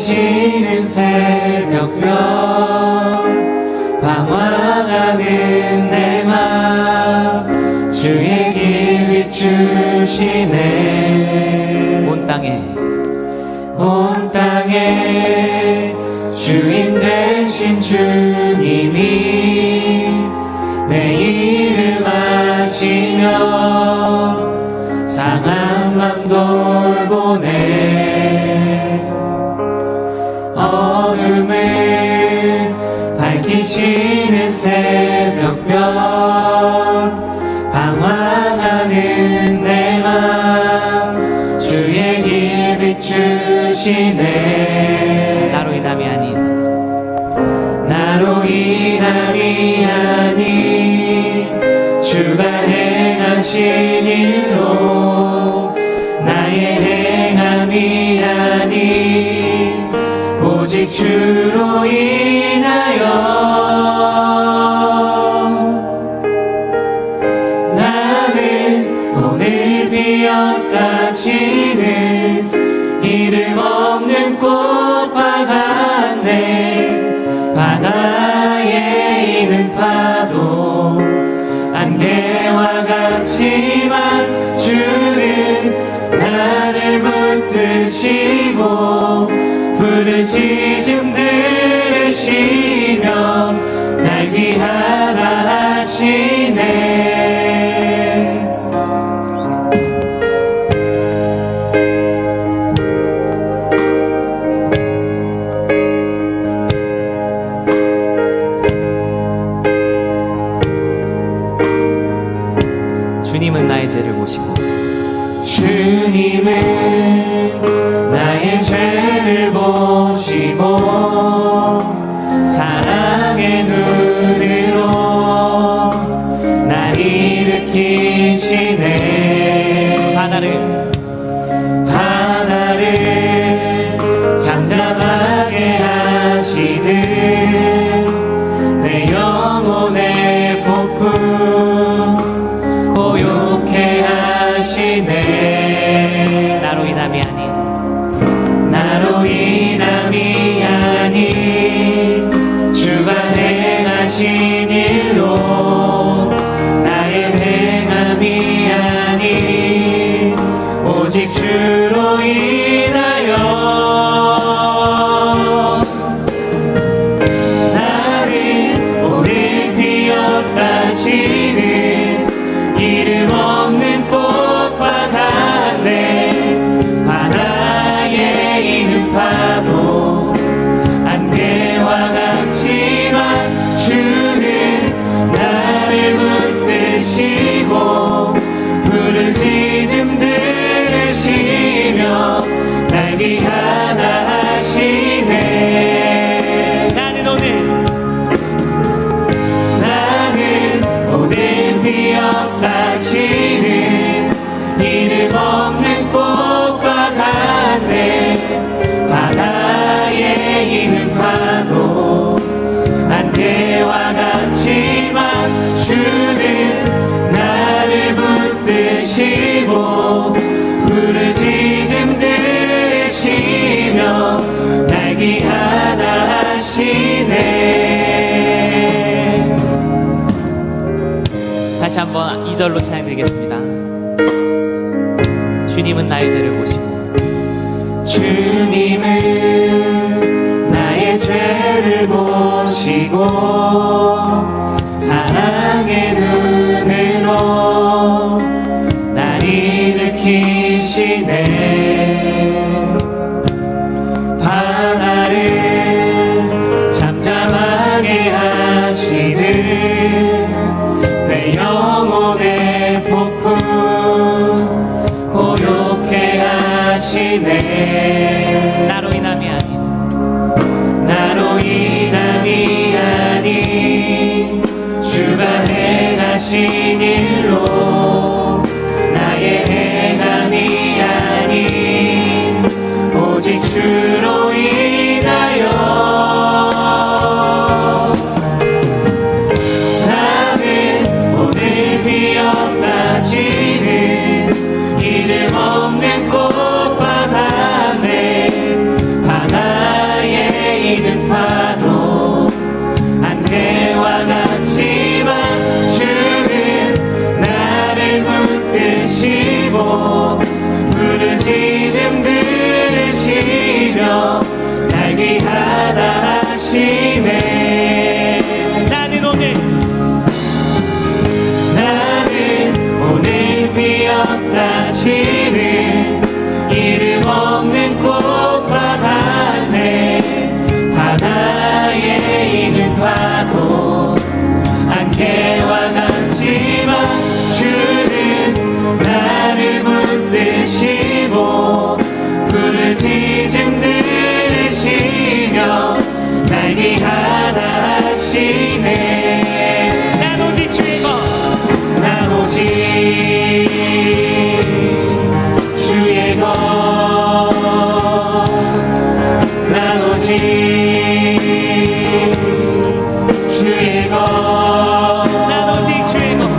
밝히시는 새벽별 방황하는 내 맘 주의 길 비추시네. 온 땅에 주인 되신 주님이 내 이름 아시며 상한 맘 돌보네. 어둠을 밝히시는 새벽별 방황하는 내 맘 주의 길 비추시네. 나로 인함이 아니 주가 행하신 일로 나의 행함이 아니 오직 주로 인하여 나는 오늘 피었다 지는 이름 없는 꽃과 같네. 바다에 있는 파도 안개와 같지만 주는 나를 붙드시고 푸른 시즘 들으시며 날 귀하다 하시네. 주님은 나의 죄를 보시고 주님은 나의 죄를 보시고 사랑의 눈으로 날 일으키시네. 바다를 잠잠하게 하시듯 내 영혼의 폭풍 고요케 하시네. 나로 인함이 아닌 주가 행하신 일로 나의 행함이 아닌 오직 주로 인하여 나는 오늘 피었다 지는 이름 없는 꽃과 같네. 바다에 있는 파도 안개와 같지만 주는 나를 붙드시고 푸른 시즘 들으시며 날 귀하다 하시네. 나는 오늘 피었다 지는 이름 없는 꽃과 같네. 바다에 있는 파도 안개와 같지만 주는 나를 붙드시고 푸른 시즘 들으시며 날 귀하다 하시네. 다시 한번 2절로 찬양드리겠습니다. 주님은 나의 죄를 보시고 주님은 나의 죄를 보시고 사랑의 눈으로 날 일으키시네. 바다를 잠잠하게 하시듯 내 영혼의 폭풍 고요케 하시네. 나로 인함이 아닌 하시네. 나는 오늘 피었다 지는 이름 없는 꽃과 같네. 바다에 있는 파도 안개와 같지만 주는 나를 붙드시고 부르짖음 들으시며 날 귀하다 하시네. 난 오직 주의 것, 난 오직 주의 것, 난 오직 주의 것, 난 오직 주의 것,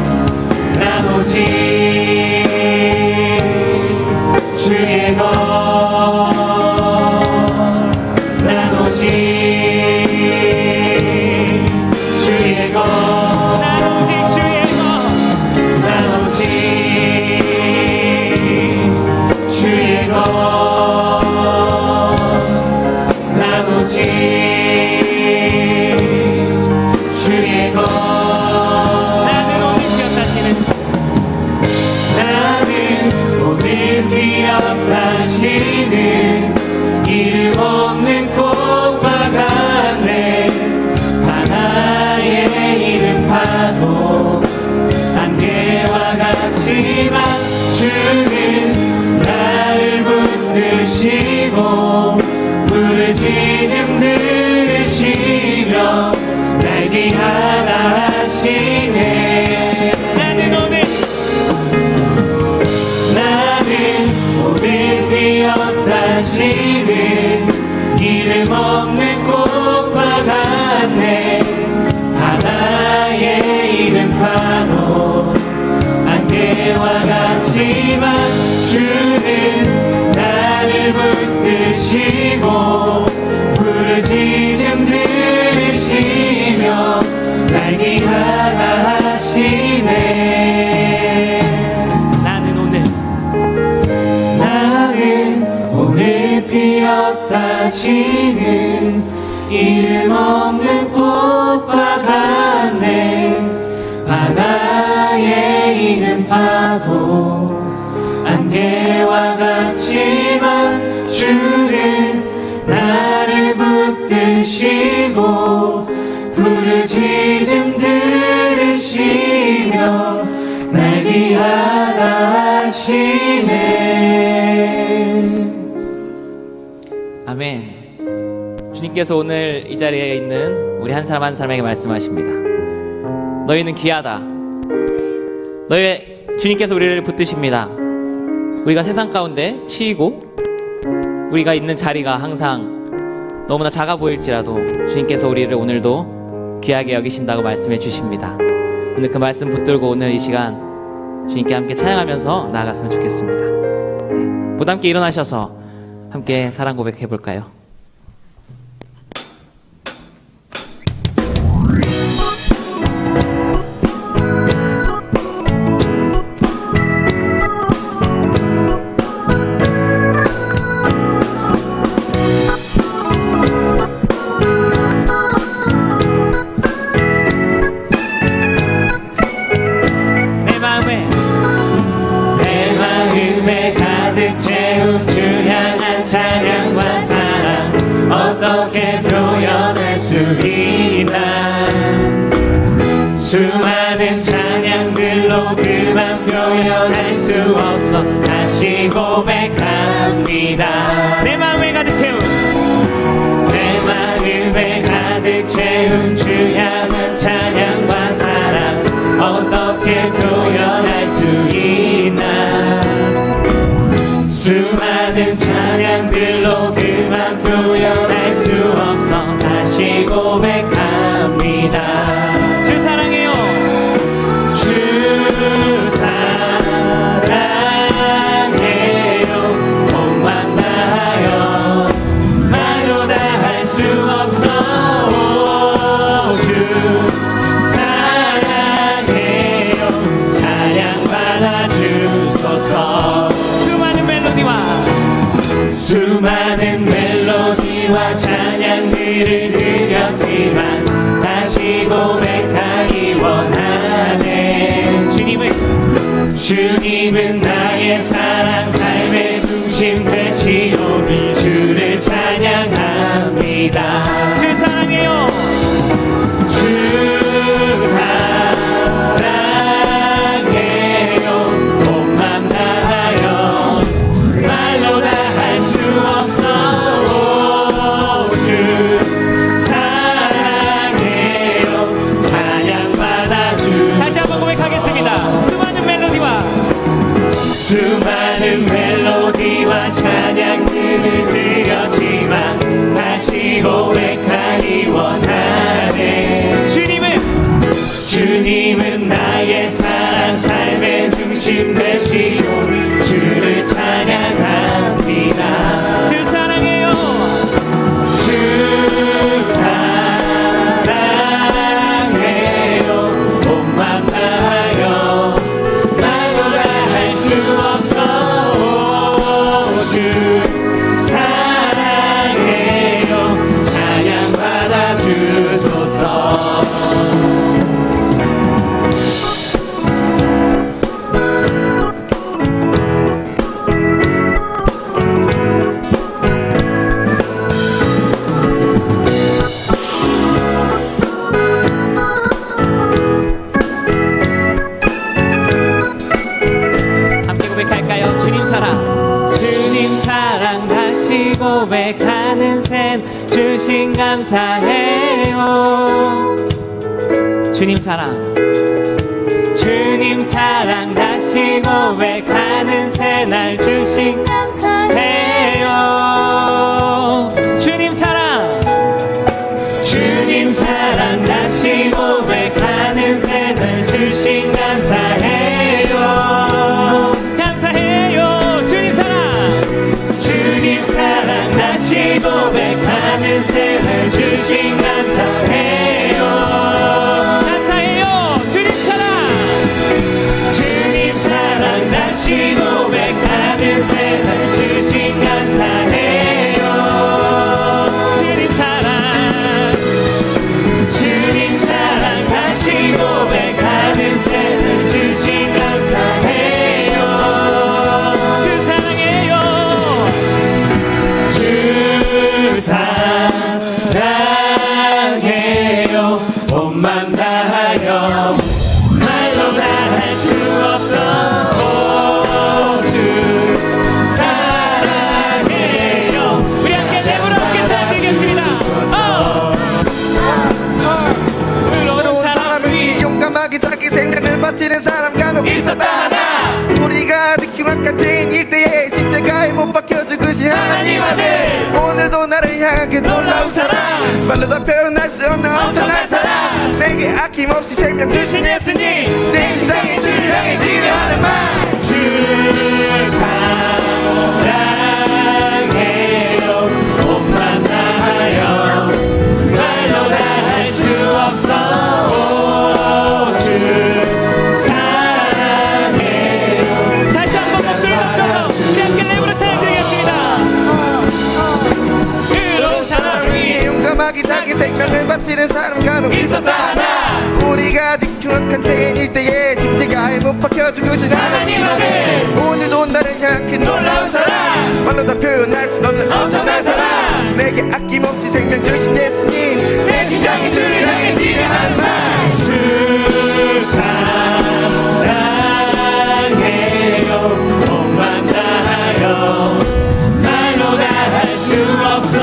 난 오직 주의 것, 난 오직 주의 것. 난 오직 주의 것, 난 오직 주의 것, 난 오직 주의 것. 나는 오늘 기억하시는 나는 오늘 뛰어다시는 이름 없는 꽃과 같네. 바다에 있는 파도 안개와 같지만 주는 나를 붙드시고 부르짖음 들으시며 날 귀하다 하시네. 나는 오늘 피었다시는 이름 없는 꽃과 같네. 바다에 있는 파도 안개와 같지만 주는 나를 붙드시고 부르짖음 들으시며 날 귀하다 하시네. 나는 오늘 피었다 지는 이름 없는 꽃과 같네. 바다에 있는 파도 안개와 같지만 주는 나를 붙드시고 부르짖음 들으시며 날 귀하다 하시네. 아멘. 주님께서 오늘 이 자리에 있는 우리 한 사람 한 사람에게 말씀하십니다. 너희는 귀하다. 주님께서 우리를 붙드십니다. 우리가 세상 가운데 치이고 우리가 있는 자리가 항상 너무나 작아 보일지라도 주님께서 우리를 오늘도 귀하게 여기신다고 말씀해 주십니다. 오늘 그 말씀 붙들고 오늘 이 시간 주님께 함께 찬양하면서 나아갔으면 좋겠습니다. 모두 함께 일어나셔서 함께 사랑 고백해 볼까요? 내 마음에 가득 채운 주 향한 찬양과 사랑 어떻게 표현할 수 있나. 수많은 찬양들로 그만 표현할 수 없어 다시 고백합니다. 내 마음에 가득 채운 주 향한 찬양과 사랑 어떻게 표현할 수 있나. 수많은 찬양들로 그만 표현할 수 없어 다시 고백합니다. 주 사랑해요. 주 사랑해요. 몸만 다하여 말로 다 할 수 없어. 오, 주 사랑해요. 찬양 받아 주소서. 수많은 멜로디와 찬양들을 드려 느껴지지만 다시 고백하기 원하네. 주님은 나의 사랑 삶의 중심 되시오니 주를 찬양합니다. 주 사랑해요. 주 사랑해요. 온 맘 다하여 말로 다 할 수 없어. 주 사랑해요. 찬양받아 주. 다시 한번 고백하겠습니다. 수많은 멜로디와 찬양들을 드렸지만 다시 고백하기 원하네. 주님은 나의 사랑 삶의 중심 되시고 주를 찬양합니다. 주 사랑해요. 주 사랑해요. 온 맘 다하여 말로 다 할 수 없어. 주 사랑해요. 찬양받아 주소서. 고백하는 셈 주신 감사해요. 주님 사랑 다시 고백하는 새 날 주신 감사해요. 주님 사랑 다시 고백하는 새 날 주신 감사해요. 다시 고백하는 셈을 주신 감사해요. 주님 사랑 다시 고백하는 셈을 주신 감사해요. 주님 사랑 다시 고백하는 셈을 주신 감사해요. 주 사랑해요. 사랑해요. 온 맘 다하여 말로 다 할 수 없어. 주 사랑해요. 우리 함께 랩으로 함께 사랑드리겠습니다. 그런 사람을 위해 용감하게 자기 생명을 바치는 사람 간혹 있었다 하나. 우리가 아직 흉악한 죄인일 때에 십자가에 못 박혀 죽으신 하나님 아들, 오늘도 나를 향하게 놀라운 사랑, 말로 다 표현할 수 없는 엄청난 사랑, 내게 아낌없이 생명 주신 예수님, 내 세상에 주를 향해 지휘하는 말. 주 사랑해요. 온 맘 다하여 말로 다 할 수 없어. 주 사랑해요. 다시 한번 목소리 높여서 우리 함께 랩으로 찬양드리겠습니다. 그런 사람을 위해 용감하게 자기 생명을 바치는 사람 간혹 있었다 하나. 우리가 아직 흉악한 죄인일 때에 십자가에 못 박혀 죽으신 하나님 아들, 오늘도 나를 향해 놀라운 사랑, 말로 다 표현할 수 없는 엄청난 사랑, 내게 아낌없이 생명 주신 예수님, 내 심장이 주를 향해 뛰어하는 말. 주 사랑해요. 온 맘 다하여 말로 다 할 수 없어.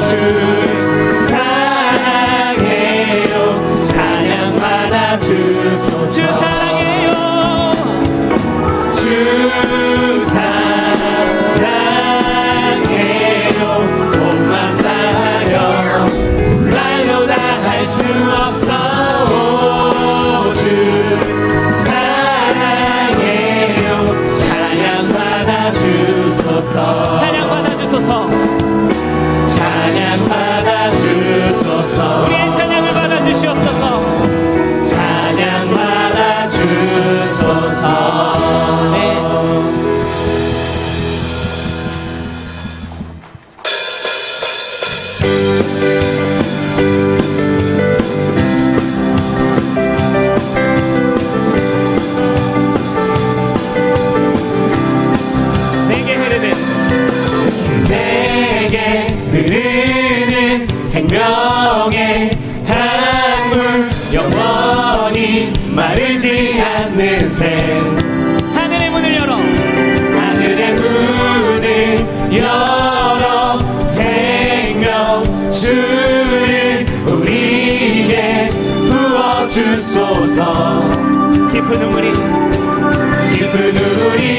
주 사랑해요. 찬양받아 주소서. 주 사랑해요. 주 사랑해요. 온 맘 다하여 새 하늘의 문을 열어 하늘의 문을 열어 생명수를 우리에게 부어주소서. 깊은 눈물이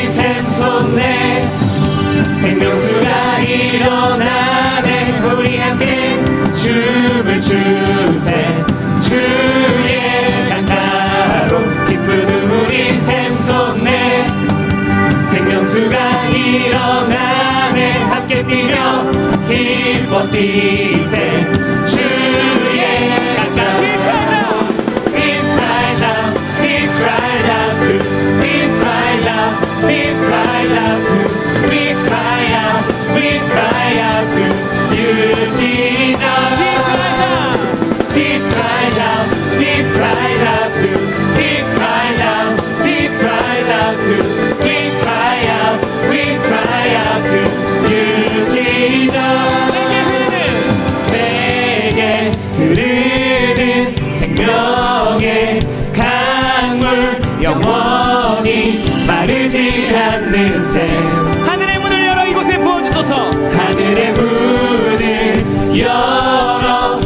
샘솟네 생명수가 일어나네. 우리 함께 춤을 추세 주의 강가로. 깊은 눈물이 샘솟네 생명수가 일어나네. 함께 뛰며 기뻐 뛰세 주의 강가로. We cry out to, we cry out, we cry out to you, Jesus. We cry out, we cry out to, we cry out, we cry out to, we cry out, we cry out to you, Jesus. 내게 흐르는 생명의 강물 영원히 마르지 않는 샘. 하늘의 문을 열어 이곳에 부어주소서. 하늘의 문을 열어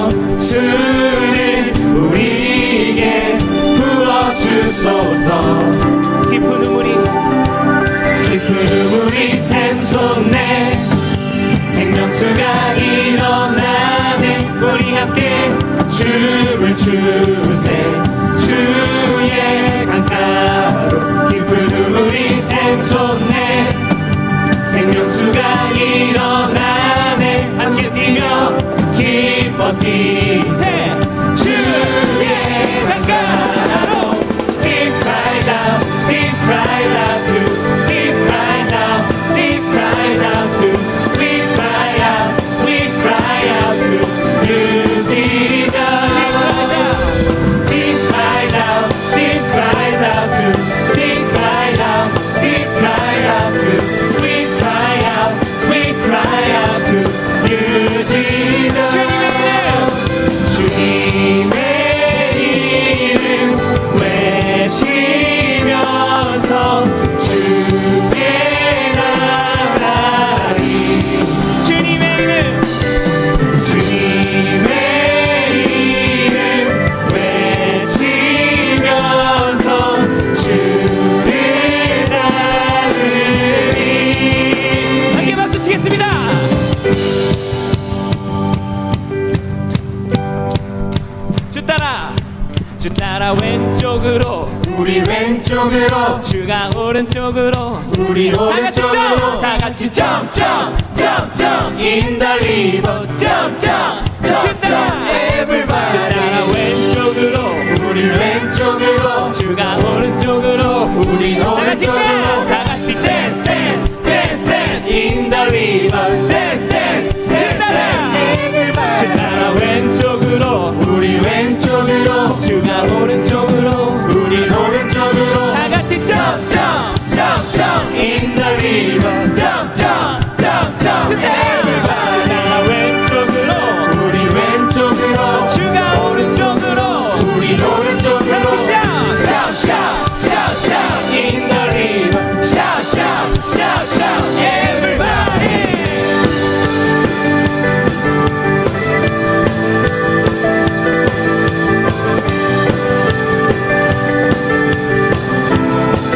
생명수를 우리에게 부어주소서. 깊은 눈물이 샘솟네 생명수가 일어나네. 우리 함께 춤을 추세 주의 강가로. 깊은 눈물이 샘솟네 생명수가 일어나네. 함께 뛰며 기뻐 뛰세 주의 강가로. Deep cries out, deep cries out to, deep cries out, deep cries out to, we cry out to you, Jesus. Deep cries out, deep cries out to, deep cries out, deep cries out to, we cry out to you, Jesus. 주님의 이름 외치면서 주께 나가리. 주님의 이름 외치면서 주를 따르리. 함께 박수 치겠습니다. 주 따라 왼쪽으로 우리 왼쪽으로 주가 오른쪽으로 우리 오른쪽으로 다 같이 jump jump jump jump in the river jump jump jump jump everybody. 주 따라 왼쪽으로 우리 왼쪽으로 주가 오른쪽으로 우리 오른쪽으로 다 같이 dance dance dance dance in the river dance dance dance dance everybody. 주 따라 왼쪽으로 우리 왼쪽으로 주가 오른쪽으로 우리 오른쪽으로 다 같이 jump jump jump jump in the river jump jump jump jump everybody. 따라 왼쪽으로 우리 왼쪽으로 주가 오른쪽으로 우리 오른쪽으로 shout, shout shout shout shout in the river shout shout shout shout everybody.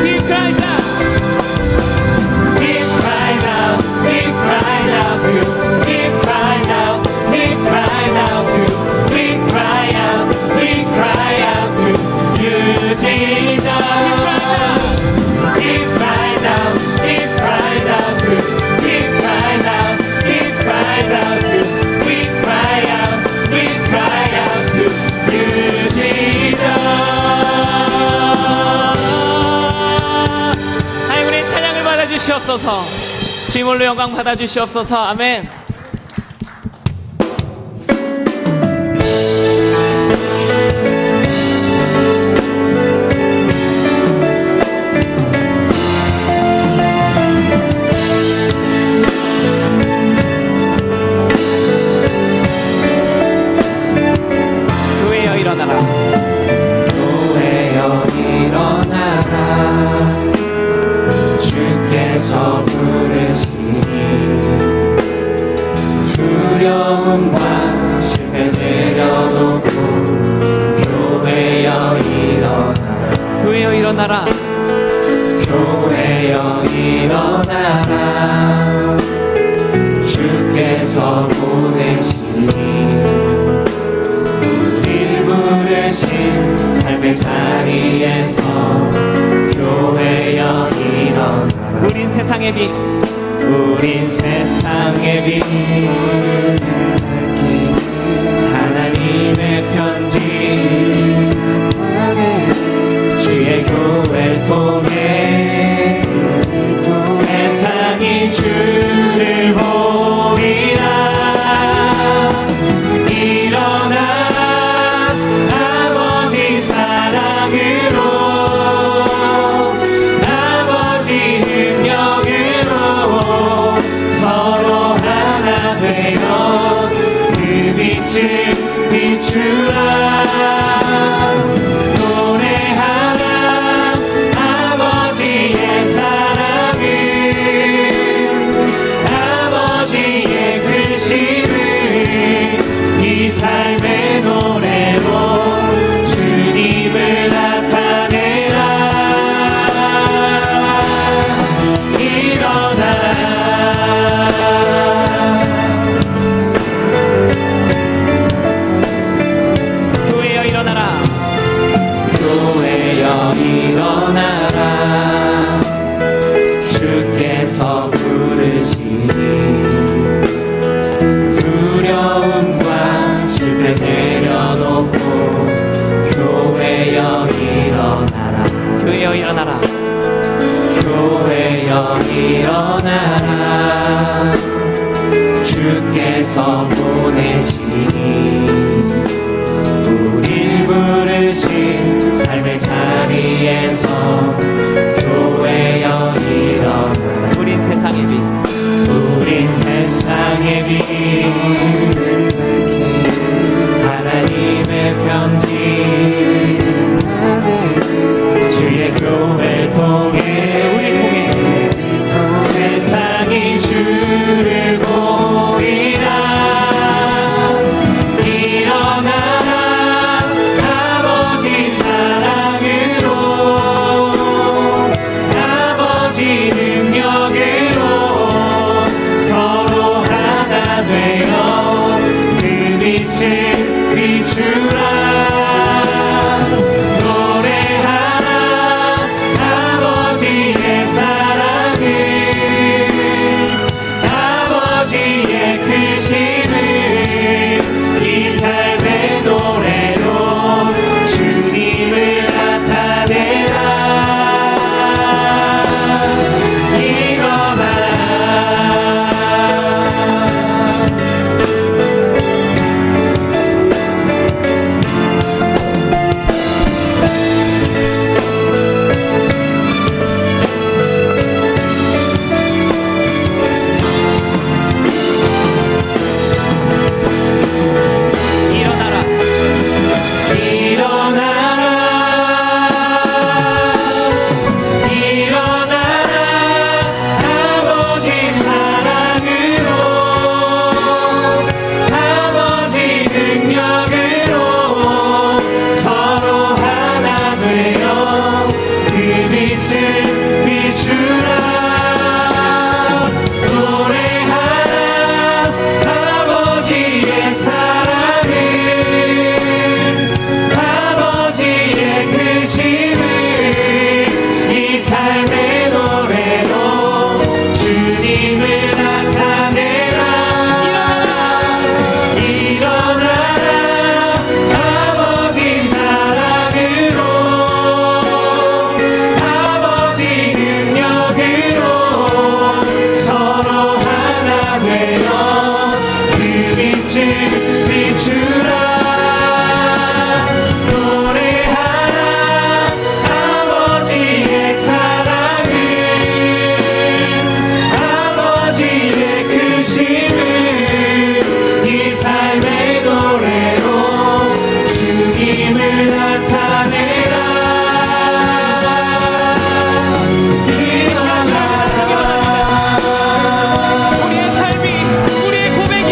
He cries out. He cries out, he cries out to, he cries out, he cries out to, we cry out to you, Jesus. He cries out, he cries out to, he cries out, he cries out to, we cry out to you, Jesus. 하나님의 찬양을 받아주시옵소서. 주님으로 영광 받아주시옵소서. 아멘. 교회여 일어나라. 교회여 주께서 보내시니 우릴 부르신 삶의 자리에서 교회여 일어나라. 우린 세상의 빛, 우린 세상의 빛, 하나님의 편지, 주의 교회를 통해 세상이 주를 보리라. 일어나 아버지 사랑으로, 아버지 능력으로 서로 하나 되어 그 빛을 비추라. 삶의 노래로 주님을 나타내라. 일어나라. 교회여 일어나라. 교회여 일어나라. 주께서 부르시니 두려움과 실패 내려놓고 교회여 일어나라. 교회여 일어나라. 교회여 일어나라. 주께서 보내시니 우릴 부르신 삶의 자리에서 교회여 일어나라. 우린 세상의 빛, 우린 세상의 빛, 하나님의 편지, 주의 교회를 통해 세상이 주를 보리라. 일어나라 아버지 사랑으로, 아버지 능력으로 서로 하나 되어 그 빛을 비추라. 노래하라 아버지의 사랑을, 아버지의 크심을 이 삶의 노래로 주님을 나타내라. 일어나라. 우리의 삶이, 우리의 고백이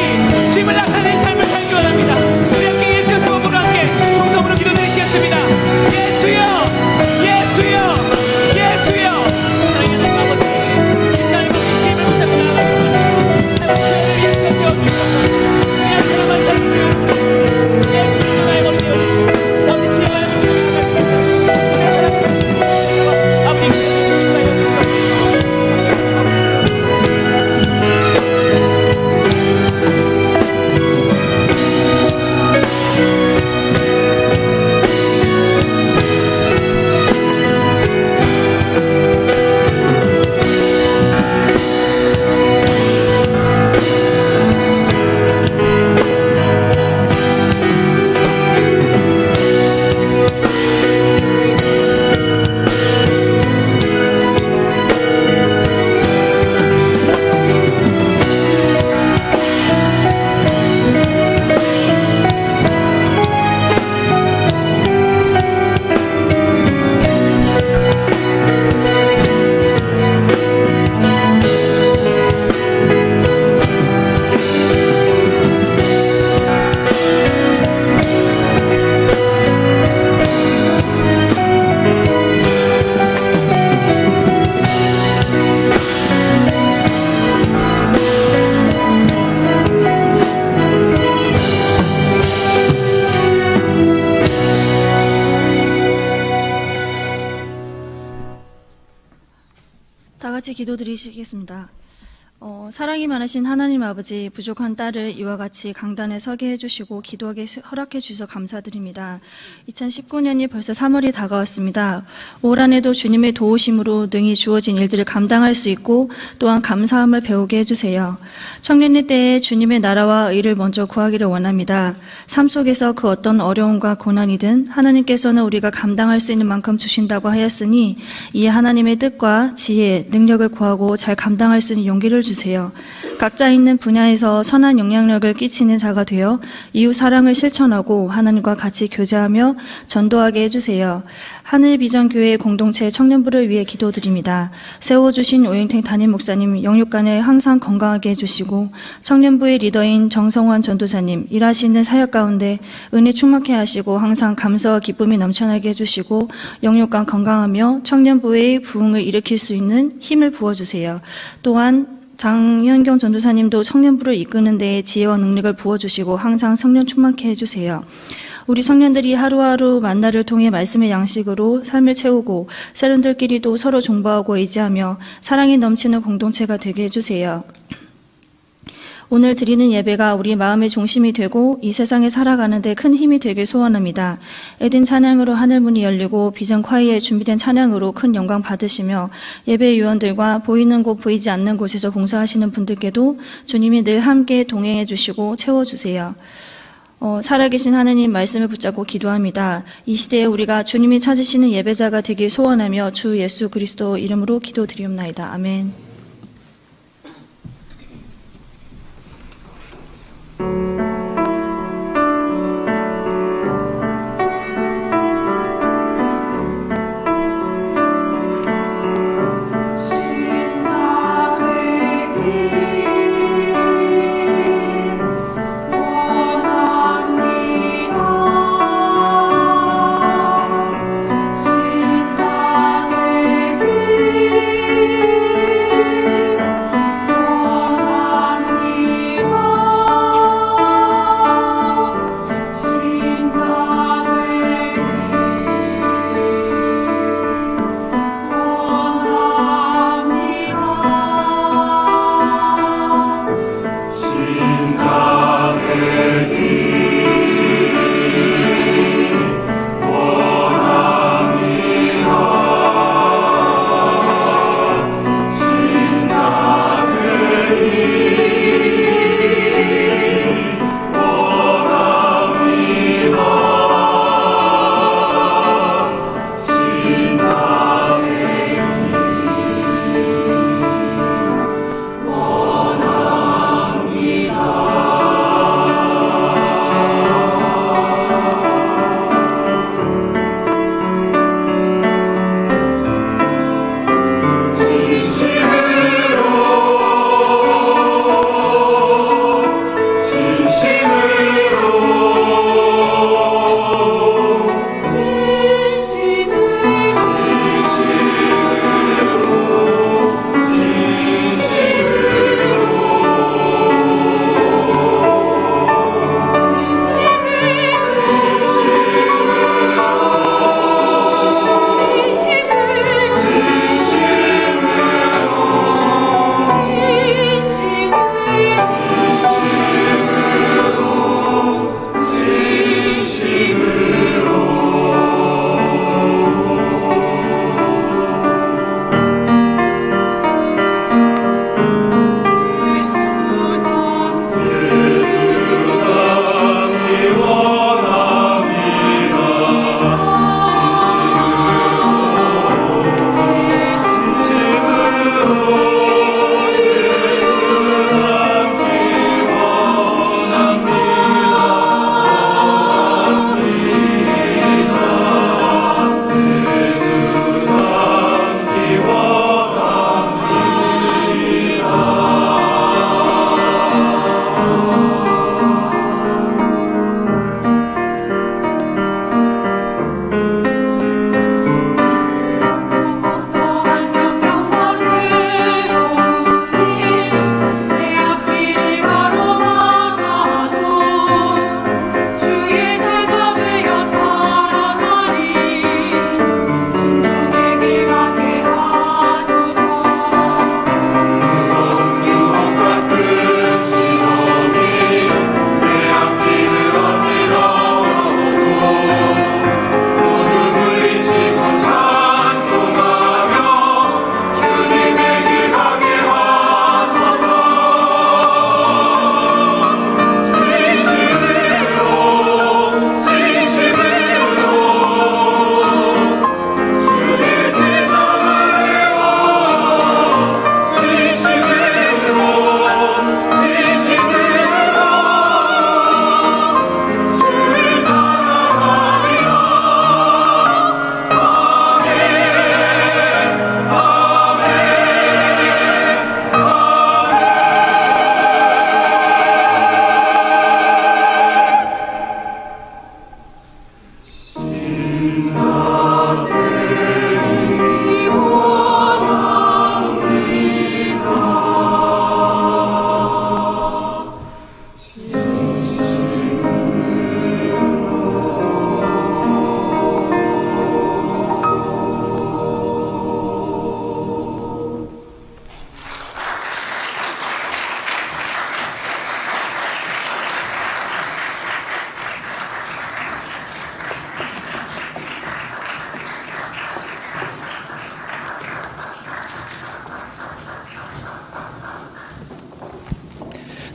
주님을 나타낸 삶을 같이 기도드리시겠습니다. 사랑이 많으신 하나님 아버지, 부족한 딸을 이와 같이 강단에 서게 해주시고 기도하게 허락해 주셔서 감사드립니다. 2019년이 벌써 3월이 다가왔습니다. 올 한해도 주님의 도우심으로 능히 주어진 일들을 감당할 수 있고 또한 감사함을 배우게 해주세요. 청년의 때에 주님의 나라와 의를 먼저 구하기를 원합니다. 삶 속에서 그 어떤 어려움과 고난이든 하나님께서는 우리가 감당할 수 있는 만큼 주신다고 하였으니 이에 하나님의 뜻과 지혜, 능력을 구하고 잘 감당할 수 있는 용기를 주세요. 각자 있는 분야에서 선한 영향력을 끼치는 자가 되어 이웃 사랑을 실천하고 하나님과 같이 교제하며 전도하게 해주세요. 하늘비전교회 공동체 청년부를 위해 기도드립니다. 세워주신 오영택 담임 목사님 영육간에 항상 건강하게 해주시고 청년부의 리더인 정성환 전도사님 일하시는 사역 가운데 은혜 충만케 하시고 항상 감사와 기쁨이 넘쳐나게 해주시고 영육간 건강하며 청년부의 부흥을 일으킬 수 있는 힘을 부어주세요. 또한 장현경 전도사님도 청년부를 이끄는 데에 지혜와 능력을 부어주시고 항상 성령 충만케 해주세요. 우리 청년들이 하루하루 만나를 통해 말씀의 양식으로 삶을 채우고 세련들끼리도 서로 존버하고 의지하며 사랑이 넘치는 공동체가 되게 해주세요. 오늘 드리는 예배가 우리 마음의 중심이 되고 이 세상에 살아가는 데 큰 힘이 되길 소원합니다. 에덴 찬양으로 하늘문이 열리고 비전 콰이에 준비된 찬양으로 큰 영광 받으시며 예배 요원들과 보이는 곳 보이지 않는 곳에서 봉사하시는 분들께도 주님이 늘 함께 동행해 주시고 채워주세요. 살아계신 하나님 말씀을 붙잡고 기도합니다. 이 시대에 우리가 주님이 찾으시는 예배자가 되길 소원하며 주 예수 그리스도 이름으로 기도드리옵나이다. 아멘.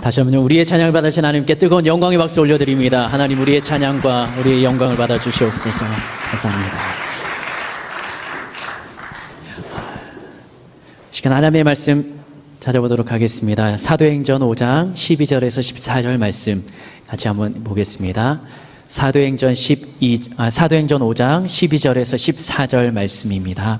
다시 한번 우리의 찬양을 받으신 하나님께 뜨거운 영광의 박수 올려드립니다. 하나님 우리의 찬양과 우리의 영광을 받아주시옵소서. 감사합니다. 시간 하나님의 말씀 찾아보도록 하겠습니다. 사도행전 5장 12절에서 14절 말씀 같이 한번 보겠습니다. 사도행전 5장 12절에서 14절 말씀입니다.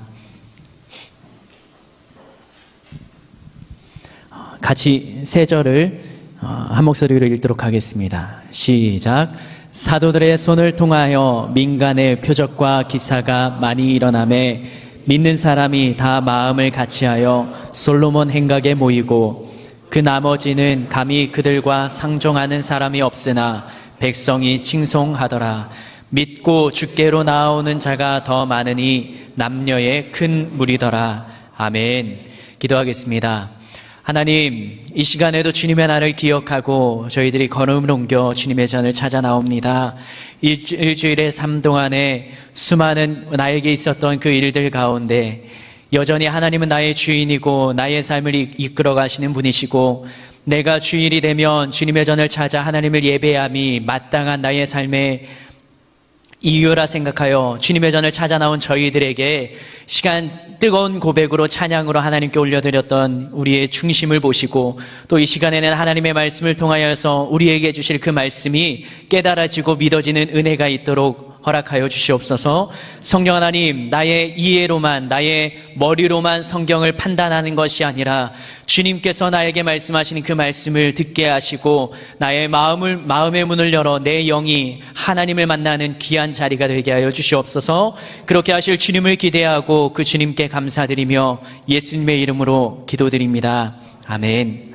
같이 세 절을 한 목소리로 읽도록 하겠습니다. 시작. 사도들의 손을 통하여 민간의 표적과 기사가 많이 일어나매 믿는 사람이 다 마음을 같이하여 솔로몬 행각에 모이고 그 나머지는 감히 그들과 상종하는 사람이 없으나 백성이 칭송하더라. 믿고 주께로 나아오는 자가 더 많으니 남녀의 큰 무리더라. 아멘. 기도하겠습니다. 하나님, 이 시간에도 주님의 날을 기억하고 저희들이 걸음을 옮겨 주님의 전을 찾아 나옵니다. 일주일의 삶 동안에 수많은 나에게 있었던 그 일들 가운데 여전히 하나님은 나의 주인이고 나의 삶을 이끌어 가시는 분이시고 내가 주일이 되면 주님의 전을 찾아 하나님을 예배함이 마땅한 나의 삶의 이유라 생각하여 주님의 전을 찾아 나온 저희들에게 시간 뜨거운 고백으로 찬양으로 하나님께 올려드렸던 우리의 중심을 보시고 또 이 시간에는 하나님의 말씀을 통하여서 우리에게 주실 그 말씀이 깨달아지고 믿어지는 은혜가 있도록 허락하여 주시옵소서. 성령 하나님, 나의 이해로만 나의 머리로만 성경을 판단하는 것이 아니라 주님께서 나에게 말씀하시는 그 말씀을 듣게 하시고 나의 마음의 문을 열어 내 영이 하나님을 만나는 귀한 자리가 되게 하여 주시옵소서. 그렇게 하실 주님을 기대하고 그 주님께 감사드리며 예수님의 이름으로 기도드립니다. 아멘.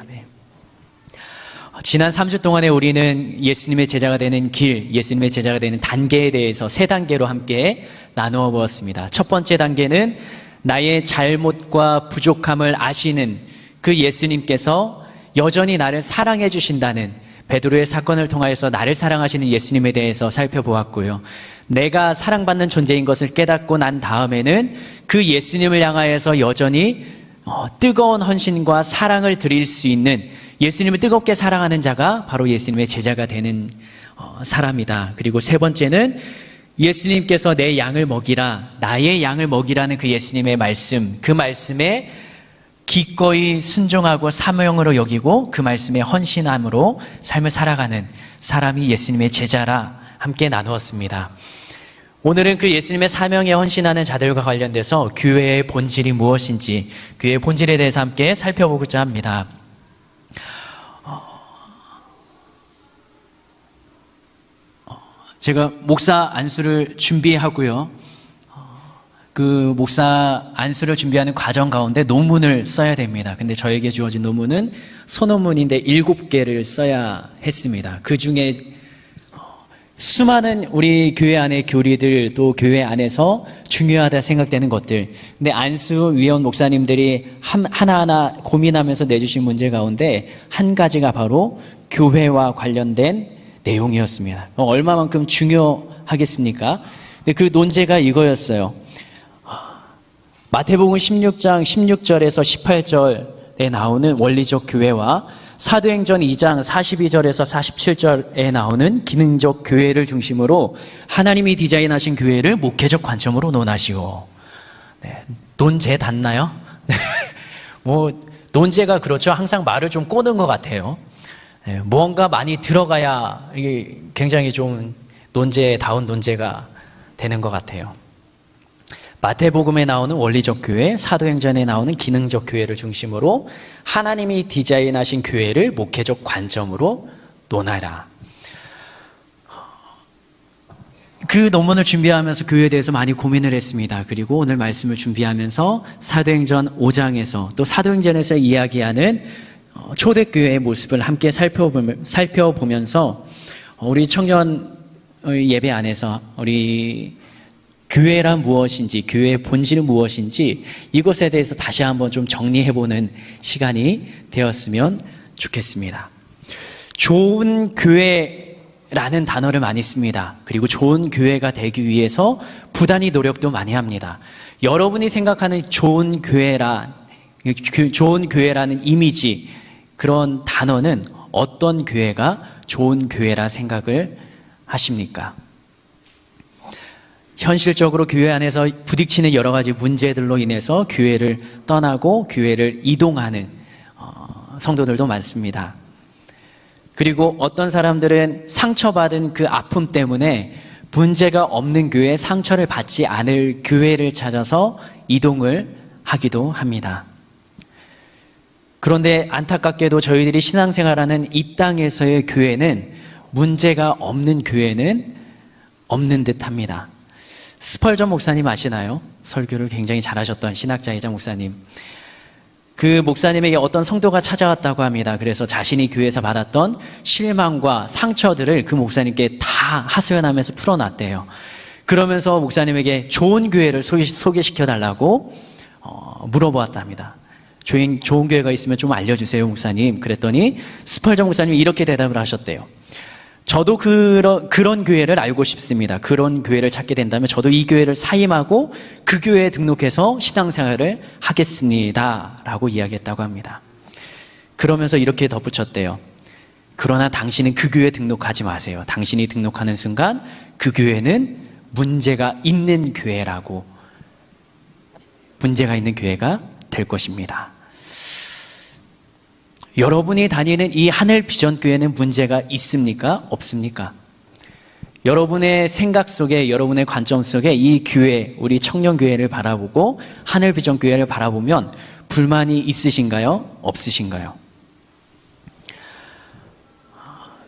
지난 3주 동안에 우리는 예수님의 제자가 되는 길, 예수님의 제자가 되는 단계에 대해서 3단계로 함께 나누어 보았습니다. 첫 번째 단계는 나의 잘못과 부족함을 아시는 그 예수님께서 여전히 나를 사랑해 주신다는 베드로의 사건을 통하여서 나를 사랑하시는 예수님에 대해서 살펴보았고요. 내가 사랑받는 존재인 것을 깨닫고 난 다음에는 그 예수님을 향하여서 여전히 뜨거운 헌신과 사랑을 드릴 수 있는 예수님을 뜨겁게 사랑하는 자가 바로 예수님의 제자가 되는 사람이다. 그리고 세 번째는 예수님께서 내 양을 먹이라, 나의 양을 먹이라는 그 예수님의 말씀, 그 말씀에 기꺼이 순종하고 사명으로 여기고 그 말씀에 헌신함으로 삶을 살아가는 사람이 예수님의 제자라 함께 나누었습니다. 오늘은 그 예수님의 사명에 헌신하는 자들과 관련돼서 교회의 본질이 무엇인지, 교회의 본질에 대해서 함께 살펴보고자 합니다. 제가 목사 안수를 준비하고요. 그 목사 안수를 준비하는 과정 가운데 논문을 써야 됩니다. 근데 저에게 주어진 논문은 소논문인데 7개를 써야 했습니다. 그 중에 수많은 우리 교회 안의 교리들, 또 교회 안에서 중요하다 생각되는 것들, 근데 안수위원 목사님들이 하나하나 고민하면서 내주신 문제 가운데 한 가지가 바로 교회와 관련된 내용이었습니다. 얼마만큼 중요하겠습니까? 근데 그 논제가 이거였어요. 마태복음 16장 16절에서 18절에 나오는 원리적 교회와 사도행전 2장 42절에서 47절에 나오는 기능적 교회를 중심으로 하나님이 디자인하신 교회를 목회적 관점으로 논하시오. 네, 논제 닿나요? 논제가 그렇죠. 항상 말을 좀 꼬는 것 같아요. 네, 뭔가 많이 들어가야 이게 굉장히 좀 논제다운 논제가 되는 것 같아요. 마태복음에 나오는 원리적 교회, 사도행전에 나오는 기능적 교회를 중심으로 하나님이 디자인하신 교회를 목회적 관점으로 논하라. 그 논문을 준비하면서 교회에 대해서 많이 고민을 했습니다. 그리고 오늘 말씀을 준비하면서 사도행전 5장에서 또 사도행전에서 이야기하는 초대교회의 모습을 함께 살펴보면서 우리 청년 예배 안에서 우리 교회란 무엇인지, 교회의 본질은 무엇인지 이것에 대해서 다시 한번 좀 정리해보는 시간이 되었으면 좋겠습니다. 좋은 교회라는 단어를 많이 씁니다. 그리고 좋은 교회가 되기 위해서 부단히 노력도 많이 합니다. 여러분이 생각하는 좋은 교회라는 이미지, 그런 단어는 어떤 교회가 좋은 교회라 생각을 하십니까? 현실적으로 교회 안에서 부딪히는 여러 가지 문제들로 인해서 교회를 떠나고 교회를 이동하는 성도들도 많습니다. 그리고 어떤 사람들은 상처받은 그 아픔 때문에 문제가 없는 교회, 상처를 받지 않을 교회를 찾아서 이동을 하기도 합니다. 그런데 안타깝게도 저희들이 신앙생활하는 이 땅에서의 교회는 문제가 없는 교회는 없는 듯 합니다. 스펄전 목사님 아시나요? 설교를 굉장히 잘하셨던 신학자이자 목사님. 그 목사님에게 어떤 성도가 찾아왔다고 합니다. 그래서 자신이 교회에서 받았던 실망과 상처들을 그 목사님께 다 하소연하면서 풀어놨대요. 그러면서 목사님에게 좋은 교회를 소개시켜달라고 물어보았답니다. 좋은 교회가 있으면 좀 알려주세요, 목사님. 그랬더니 스펄전 목사님이 이렇게 대답을 하셨대요. 저도 그런 교회를 알고 싶습니다. 그런 교회를 찾게 된다면 저도 이 교회를 사임하고 그 교회에 등록해서 신앙생활을 하겠습니다. 라고 이야기했다고 합니다. 그러면서 이렇게 덧붙였대요. 그러나 당신은 그 교회에 등록하지 마세요. 당신이 등록하는 순간 그 교회는 문제가 있는 교회라고, 문제가 있는 교회가 될 것입니다. 여러분이 다니는 이 하늘 비전 교회는 문제가 있습니까? 없습니까? 여러분의 생각 속에, 여러분의 관점 속에 이 교회, 우리 청년교회를 바라보고 하늘 비전 교회를 바라보면 불만이 있으신가요? 없으신가요?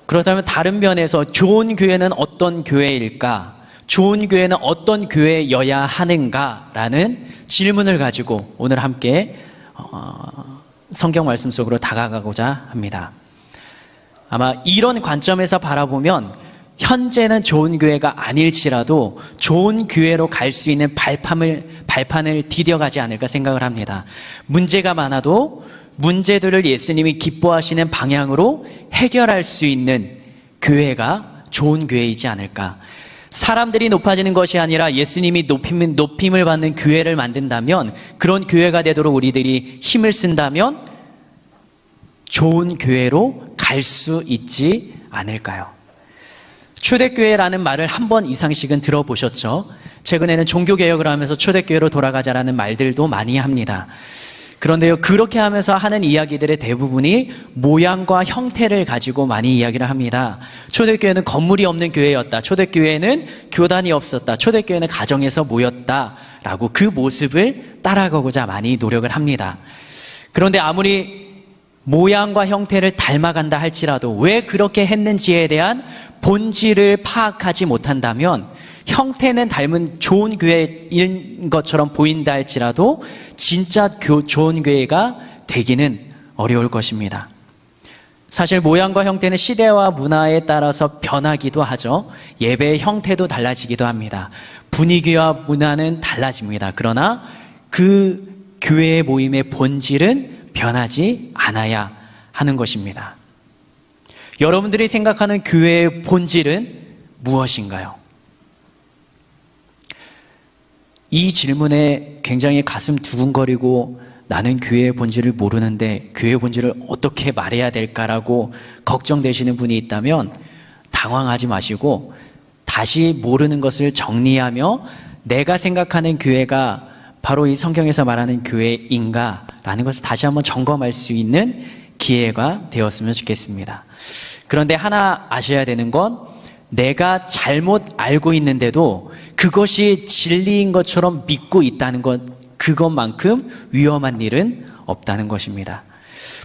그렇다면 다른 면에서 좋은 교회는 어떤 교회일까? 좋은 교회는 어떤 교회여야 하는가라는 질문을 가지고 오늘 함께 성경 말씀 속으로 다가가고자 합니다. 아마 이런 관점에서 바라보면 현재는 좋은 교회가 아닐지라도 좋은 교회로 갈 수 있는 발판을 디뎌가지 않을까 생각을 합니다. 문제가 많아도 문제들을 예수님이 기뻐하시는 방향으로 해결할 수 있는 교회가 좋은 교회이지 않을까. 사람들이 높아지는 것이 아니라 예수님이 높임을 받는 교회를 만든다면, 그런 교회가 되도록 우리들이 힘을 쓴다면 좋은 교회로 갈 수 있지 않을까요? 초대교회라는 말을 한 번 이상씩은 들어보셨죠? 최근에는 종교개혁을 하면서 초대교회로 돌아가자라는 말들도 많이 합니다. 그런데요, 그렇게 하면서 하는 이야기들의 대부분이 모양과 형태를 가지고 많이 이야기를 합니다. 초대교회는 건물이 없는 교회였다. 초대교회는 교단이 없었다. 초대교회는 가정에서 모였다라고 그 모습을 따라가고자 많이 노력을 합니다. 그런데 아무리 모양과 형태를 닮아간다 할지라도 왜 그렇게 했는지에 대한 본질을 파악하지 못한다면 형태는 닮은 좋은 교회인 것처럼 보인다 할지라도 진짜 좋은 교회가 되기는 어려울 것입니다. 사실 모양과 형태는 시대와 문화에 따라서 변하기도 하죠. 예배의 형태도 달라지기도 합니다. 분위기와 문화는 달라집니다. 그러나 그 교회의 모임의 본질은 변하지 않아야 하는 것입니다. 여러분들이 생각하는 교회의 본질은 무엇인가요? 이 질문에 굉장히 가슴 두근거리고 나는 교회의 본질을 모르는데 교회의 본질을 어떻게 말해야 될까라고 걱정되시는 분이 있다면 당황하지 마시고 다시 모르는 것을 정리하며 내가 생각하는 교회가 바로 이 성경에서 말하는 교회인가라는 것을 다시 한번 점검할 수 있는 기회가 되었으면 좋겠습니다. 그런데 하나 아셔야 되는 건 내가 잘못 알고 있는데도 그것이 진리인 것처럼 믿고 있다는 것, 그것만큼 위험한 일은 없다는 것입니다.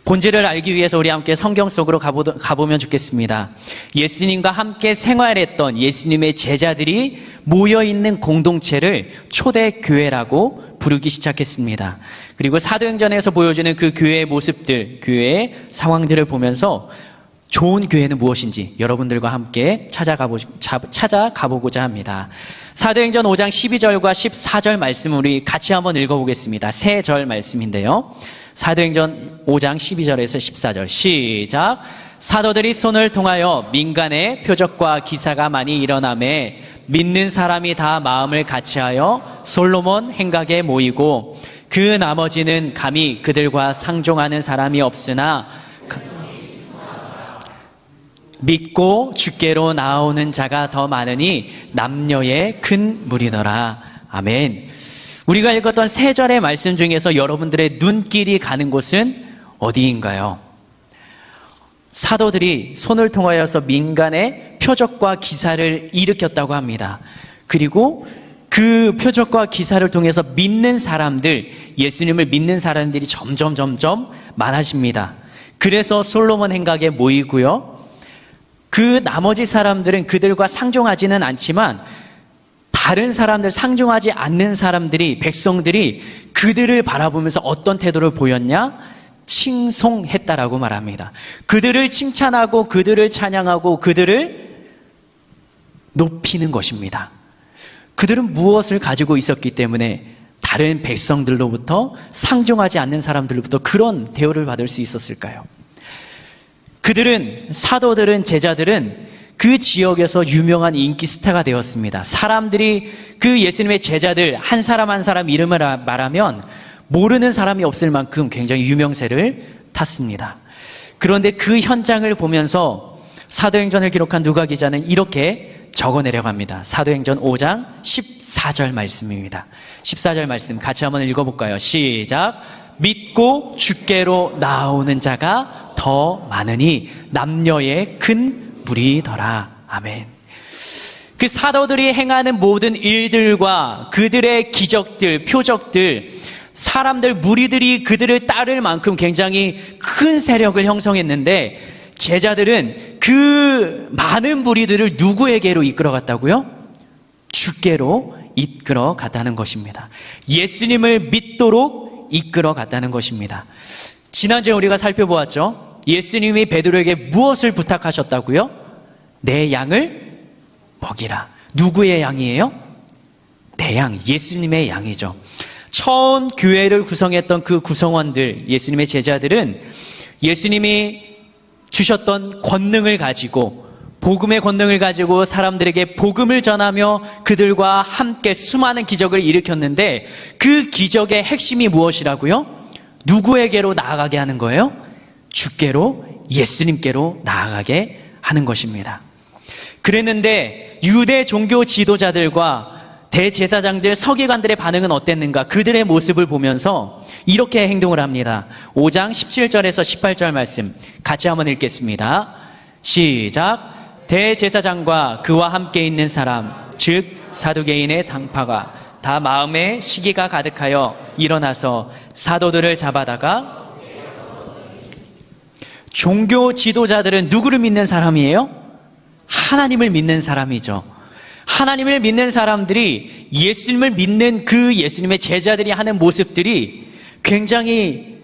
본질을 알기 위해서 우리 함께 성경 속으로 가보면 좋겠습니다. 예수님과 함께 생활했던 예수님의 제자들이 모여있는 공동체를 초대교회라고 부르기 시작했습니다. 그리고 사도행전에서 보여주는 그 교회의 모습들, 교회의 상황들을 보면서 좋은 교회는 무엇인지 여러분들과 함께 찾아가보고자 합니다. 사도행전 5장 12절과 14절 말씀을 우리 같이 한번 읽어보겠습니다. 세 절 말씀인데요. 사도행전 5장 12절에서 14절 시작. 사도들이 손을 통하여 민간의 표적과 기사가 많이 일어나매 믿는 사람이 다 마음을 같이하여 솔로몬 행각에 모이고 그 나머지는 감히 그들과 상종하는 사람이 없으나 믿고 주께로 나오는 자가 더 많으니 남녀의 큰 무리더라. 아멘. 우리가 읽었던 세 절의 말씀 중에서 여러분들의 눈길이 가는 곳은 어디인가요? 사도들이 손을 통하여서 민간의 표적과 기사를 일으켰다고 합니다. 그리고 그 표적과 기사를 통해서 믿는 사람들, 예수님을 믿는 사람들이 점점 많아집니다. 그래서 솔로몬 행각에 모이고요. 그 나머지 사람들은 그들과 상종하지는 않지만 다른 사람들, 상종하지 않는 사람들이, 백성들이 그들을 바라보면서 어떤 태도를 보였냐? 칭송했다라고 말합니다. 그들을 칭찬하고 그들을 찬양하고 그들을 높이는 것입니다. 그들은 무엇을 가지고 있었기 때문에 다른 백성들로부터, 상종하지 않는 사람들로부터 그런 대우를 받을 수 있었을까요? 그들은, 사도들은, 제자들은 그 지역에서 유명한 인기 스타가 되었습니다. 사람들이 그 예수님의 제자들 한 사람 한 사람 이름을 말하면 모르는 사람이 없을 만큼 굉장히 유명세를 탔습니다. 그런데 그 현장을 보면서 사도행전을 기록한 누가 기자는 이렇게 적어내려갑니다. 사도행전 5장 14절 말씀입니다. 14절 말씀 같이 한번 읽어볼까요? 시작. 믿고 주께로 나오는 자가 더 많으니 남녀의 큰 무리더라. 아멘. 그 사도들이 행하는 모든 일들과 그들의 기적들, 표적들, 사람들, 무리들이 그들을 따를 만큼 굉장히 큰 세력을 형성했는데 제자들은 그 많은 무리들을 누구에게로 이끌어갔다고요? 주께로 이끌어갔다는 것입니다. 예수님을 믿도록 이끌어갔다는 것입니다. 지난주에 우리가 살펴보았죠. 예수님이 베드로에게 무엇을 부탁하셨다고요? 내 양을 먹이라. 누구의 양이에요? 내 양, 예수님의 양이죠. 처음 교회를 구성했던 그 구성원들, 예수님의 제자들은 예수님이 주셨던 권능을 가지고, 복음의 권능을 가지고 사람들에게 복음을 전하며 그들과 함께 수많은 기적을 일으켰는데 그 기적의 핵심이 무엇이라고요? 누구에게로 나아가게 하는 거예요? 주께로, 예수님께로 나아가게 하는 것입니다. 그랬는데 유대 종교 지도자들과 대제사장들, 서기관들의 반응은 어땠는가? 그들의 모습을 보면서 이렇게 행동을 합니다. 5장 17절에서 18절 말씀 같이 한번 읽겠습니다. 시작. 대제사장과 그와 함께 있는 사람, 즉 사두개인의 당파가 다 마음에 시기가 가득하여 일어나서 사도들을 잡아다가, 종교 지도자들은 누구를 믿는 사람이에요? 하나님을 믿는 사람이죠. 하나님을 믿는 사람들이 예수님을 믿는 그 예수님의 제자들이 하는 모습들이 굉장히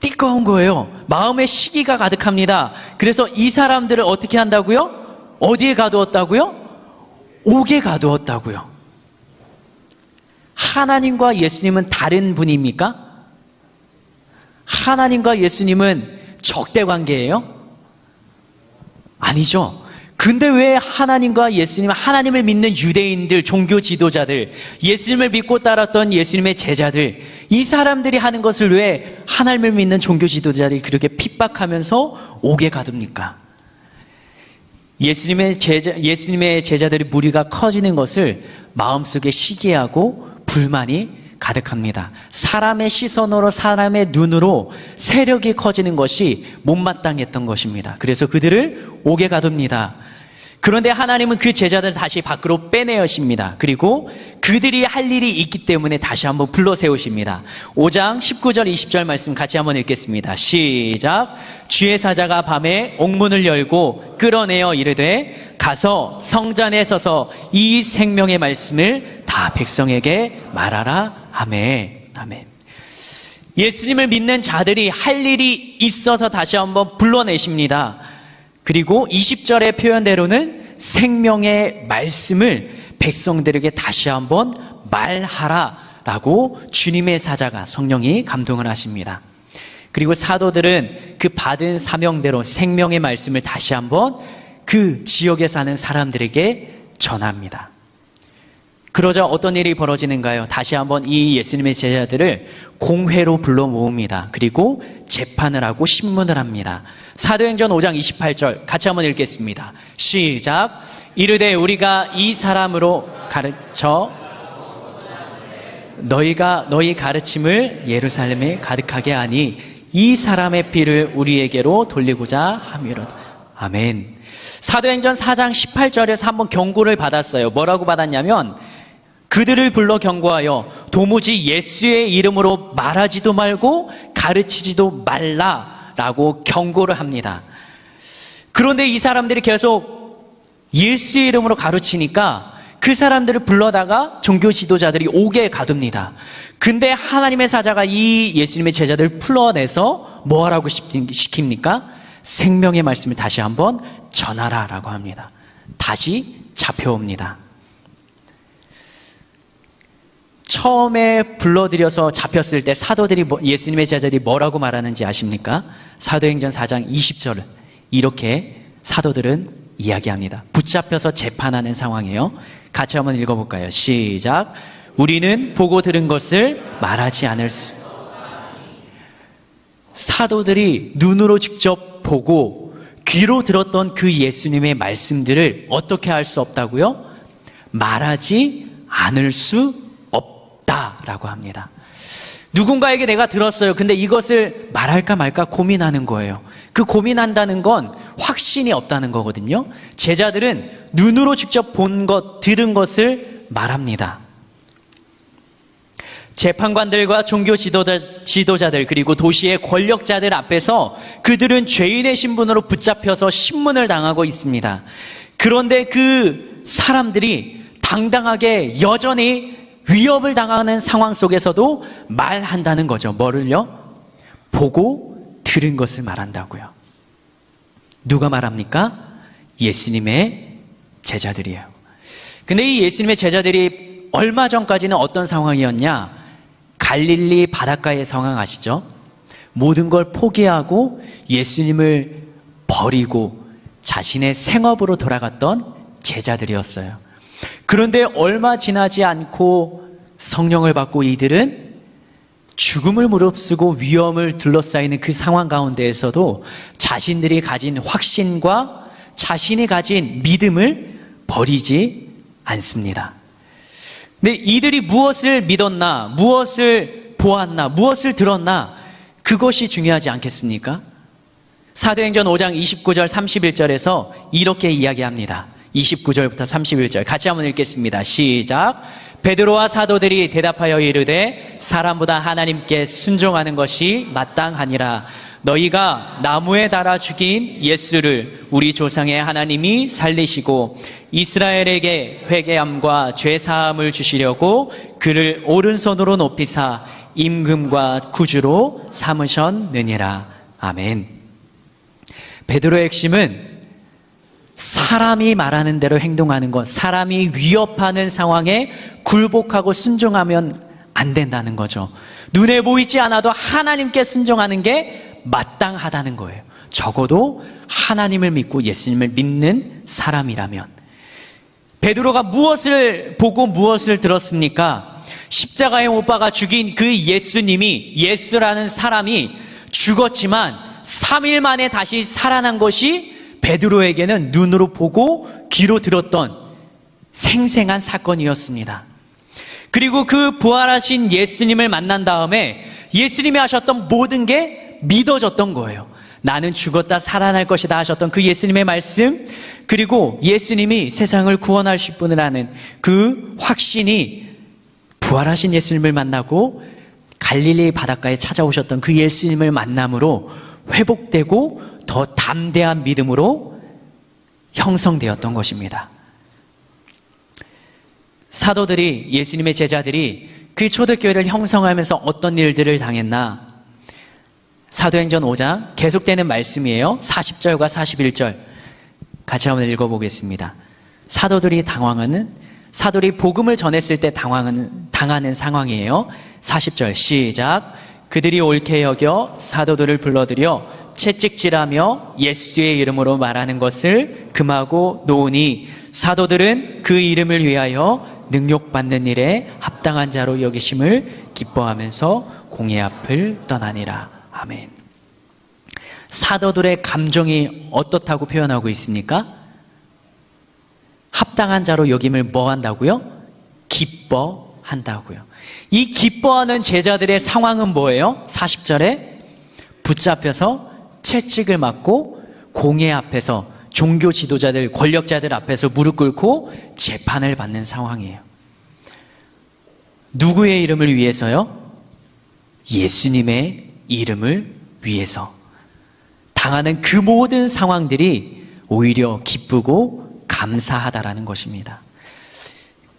띠꺼운 거예요. 마음에 시기가 가득합니다. 그래서 이 사람들을 어떻게 한다고요? 어디에 가두었다고요? 옥에 가두었다고요. 하나님과 예수님은 다른 분입니까? 하나님과 예수님은 적대 관계예요? 아니죠. 근데 왜 하나님과 예수님, 하나님을 믿는 유대인들, 종교 지도자들, 예수님을 믿고 따랐던 예수님의 제자들, 이 사람들이 하는 것을 왜 하나님을 믿는 종교 지도자들이 그렇게 핍박하면서 옥에 가둡니까? 예수님의 제자들의 무리가 커지는 것을 마음속에 시기하고 불만이 가득합니다. 사람의 시선으로, 사람의 눈으로 세력이 커지는 것이 못마땅했던 것입니다. 그래서 그들을 옥에 가둡니다. 그런데 하나님은 그 제자들을 다시 밖으로 빼내십니다. 그리고 그들이 할 일이 있기 때문에 다시 한번 불러 세우십니다. 5장 19절 20절 말씀 같이 한번 읽겠습니다. 시작. 주의 사자가 밤에 옥문을 열고 끌어내어 이르되 가서 성전에 서서 이 생명의 말씀을 다 백성에게 말하라. 아멘. 아멘. 예수님을 믿는 자들이 할 일이 있어서 다시 한번 불러내십니다. 그리고 20절의 표현대로는 생명의 말씀을 백성들에게 다시 한번 말하라라고 주님의 사자가, 성령이 감동을 하십니다. 그리고 사도들은 그 받은 사명대로 생명의 말씀을 다시 한번 그 지역에 사는 사람들에게 전합니다. 그러자 어떤 일이 벌어지는가요? 다시 한번 이 예수님의 제자들을 공회로 불러 모읍니다. 그리고 재판을 하고 신문을 합니다. 사도행전 5장 28절 같이 한번 읽겠습니다. 시작. 이르되 우리가 이 사람으로 가르쳐 너희가 너희 가르침을 예루살렘에 가득하게 하니 이 사람의 피를 우리에게로 돌리고자 함이로다. 아멘. 사도행전 4장 18절에서 한번 경고를 받았어요. 뭐라고 받았냐면 그들을 불러 경고하여 도무지 예수의 이름으로 말하지도 말고 가르치지도 말라라고 경고를 합니다. 그런데 이 사람들이 계속 예수의 이름으로 가르치니까 그 사람들을 불러다가 종교 지도자들이 오게 가둡니다. 근데 하나님의 사자가 이 예수님의 제자들을 풀어내서 뭐 하라고 시킵니까? 생명의 말씀을 다시 한번 전하라라고 합니다. 다시 잡혀옵니다. 처음에 불러들여서 잡혔을 때 사도들이 예수님의 제자들이 뭐라고 말하는지 아십니까? 사도행전 4장 20절을 이렇게 사도들은 이야기합니다. 붙잡혀서 재판하는 상황이에요. 같이 한번 읽어볼까요? 시작. 우리는 보고 들은 것을 말하지 않을 수. 사도들이 눈으로 직접 보고 귀로 들었던 그 예수님의 말씀들을 어떻게 할 수 없다고요? 말하지 않을 수 없다라고 합니다. 누군가에게 내가 들었어요. 근데 이것을 말할까 말까 고민하는 거예요. 그 고민한다는 건 확신이 없다는 거거든요. 제자들은 눈으로 직접 본 것, 들은 것을 말합니다. 재판관들과 종교 지도자들 그리고 도시의 권력자들 앞에서 그들은 죄인의 신분으로 붙잡혀서 신문을 당하고 있습니다. 그런데 그 사람들이 당당하게 여전히 위협을 당하는 상황 속에서도 말한다는 거죠. 뭐를요? 보고 들은 것을 말한다고요. 누가 말합니까? 예수님의 제자들이에요. 근데 이 예수님의 제자들이 얼마 전까지는 어떤 상황이었냐? 갈릴리 바닷가의 상황 아시죠? 모든 걸 포기하고 예수님을 버리고 자신의 생업으로 돌아갔던 제자들이었어요. 그런데 얼마 지나지 않고 성령을 받고 이들은 죽음을 무릅쓰고 위험을 둘러싸이는 그 상황 가운데에서도 자신들이 가진 확신과 자신이 가진 믿음을 버리지 않습니다. 근데 이들이 무엇을 믿었나, 무엇을 보았나, 무엇을 들었나, 그것이 중요하지 않겠습니까? 사도행전 5장 29절 31절에서 이렇게 이야기합니다. 29절부터 31절 같이 한번 읽겠습니다. 시작. 베드로와 사도들이 대답하여 이르되 사람보다 하나님께 순종하는 것이 마땅하니라. 너희가 나무에 달아 죽인 예수를 우리 조상의 하나님이 살리시고 이스라엘에게 회개함과 죄사함을 주시려고 그를 오른손으로 높이사 임금과 구주로 삼으셨느니라. 아멘. 베드로의 핵심은 사람이 말하는 대로 행동하는 것, 사람이 위협하는 상황에 굴복하고 순종하면 안 된다는 거죠. 눈에 보이지 않아도 하나님께 순종하는 게 마땅하다는 거예요. 적어도 하나님을 믿고 예수님을 믿는 사람이라면. 베드로가 무엇을 보고 무엇을 들었습니까? 십자가에 못 박아 죽인 그 예수님이, 예수라는 사람이 죽었지만 3일 만에 다시 살아난 것이 베드로에게는 눈으로 보고 귀로 들었던 생생한 사건이었습니다. 그리고 그 부활하신 예수님을 만난 다음에 예수님이 하셨던 모든 게 믿어졌던 거예요. 나는 죽었다 살아날 것이다 하셨던 그 예수님의 말씀, 그리고 예수님이 세상을 구원하실 분을 아는 그 확신이 부활하신 예수님을 만나고 갈릴리 바닷가에 찾아오셨던 그 예수님을 만남으로 회복되고 더 담대한 믿음으로 형성되었던 것입니다. 사도들이, 예수님의 제자들이 그 초대교회를 형성하면서 어떤 일들을 당했나? 사도행전 5장 계속되는 말씀이에요. 40절과 41절 같이 한번 읽어보겠습니다. 사도들이 복음을 전했을 때 당하는 상황이에요. 40절 시작. 그들이 옳게 여겨 사도들을 불러들여 채찍질하며 예수의 이름으로 말하는 것을 금하고 놓으니 사도들은 그 이름을 위하여 능욕받는 일에 합당한 자로 여기심을 기뻐하면서 공의 앞을 떠나니라. 아멘. 사도들의 감정이 어떻다고 표현하고 있습니까? 합당한 자로 여김을 뭐 한다고요? 기뻐한다고요. 이 기뻐하는 제자들의 상황은 뭐예요? 40절에 붙잡혀서 채찍을 맞고 공회 앞에서 종교 지도자들, 권력자들 앞에서 무릎 꿇고 재판을 받는 상황이에요. 누구의 이름을 위해서요? 예수님의 이름을 위해서. 당하는 그 모든 상황들이 오히려 기쁘고 감사하다라는 것입니다.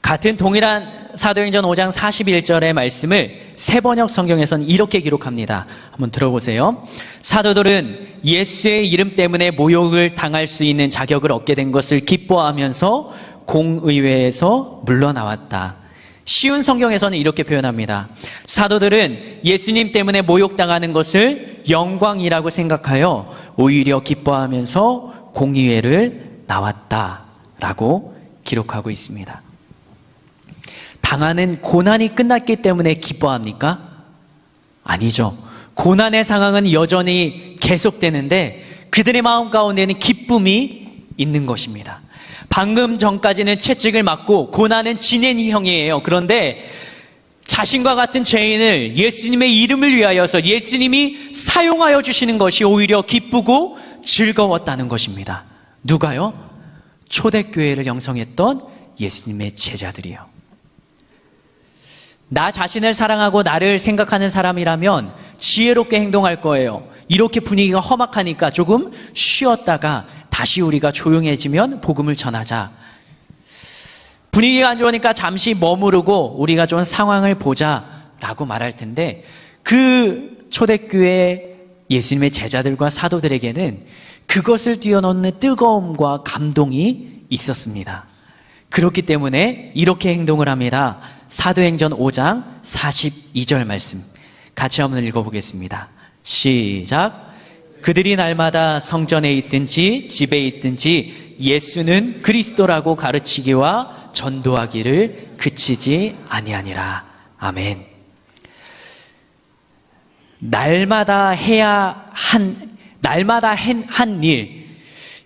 같은 동일한 사도행전 5장 41절의 말씀을 새번역 성경에서는 이렇게 기록합니다. 한번 들어보세요. 사도들은 예수의 이름 때문에 모욕을 당할 수 있는 자격을 얻게 된 것을 기뻐하면서 공의회에서 물러나왔다. 쉬운 성경에서는 이렇게 표현합니다. 사도들은 예수님 때문에 모욕당하는 것을 영광이라고 생각하여 오히려 기뻐하면서 공의회를 나왔다라고 기록하고 있습니다. 당하는 고난이 끝났기 때문에 기뻐합니까? 아니죠. 고난의 상황은 여전히 계속되는데 그들의 마음 가운데는 기쁨이 있는 것입니다. 방금 전까지는 채찍을 맞고 고난은 진행형이에요. 그런데 자신과 같은 죄인을 예수님의 이름을 위하여서 예수님이 사용하여 주시는 것이 오히려 기쁘고 즐거웠다는 것입니다. 누가요? 초대교회를 형성했던 예수님의 제자들이요. 나 자신을 사랑하고 나를 생각하는 사람이라면 지혜롭게 행동할 거예요. 이렇게 분위기가 험악하니까 조금 쉬었다가 다시 우리가 조용해지면 복음을 전하자. 분위기가 안 좋으니까 잠시 머무르고 우리가 좀 상황을 보자라고 말할 텐데 그 초대교회 예수님의 제자들과 사도들에게는 그것을 뛰어넘는 뜨거움과 감동이 있었습니다. 그렇기 때문에 이렇게 행동을 합니다. 사도행전 5장 42절 말씀 같이 한번 읽어보겠습니다. 시작. 그들이 날마다 성전에 있든지 집에 있든지 예수는 그리스도라고 가르치기와 전도하기를 그치지 아니하니라. 아멘. 날마다 한 일,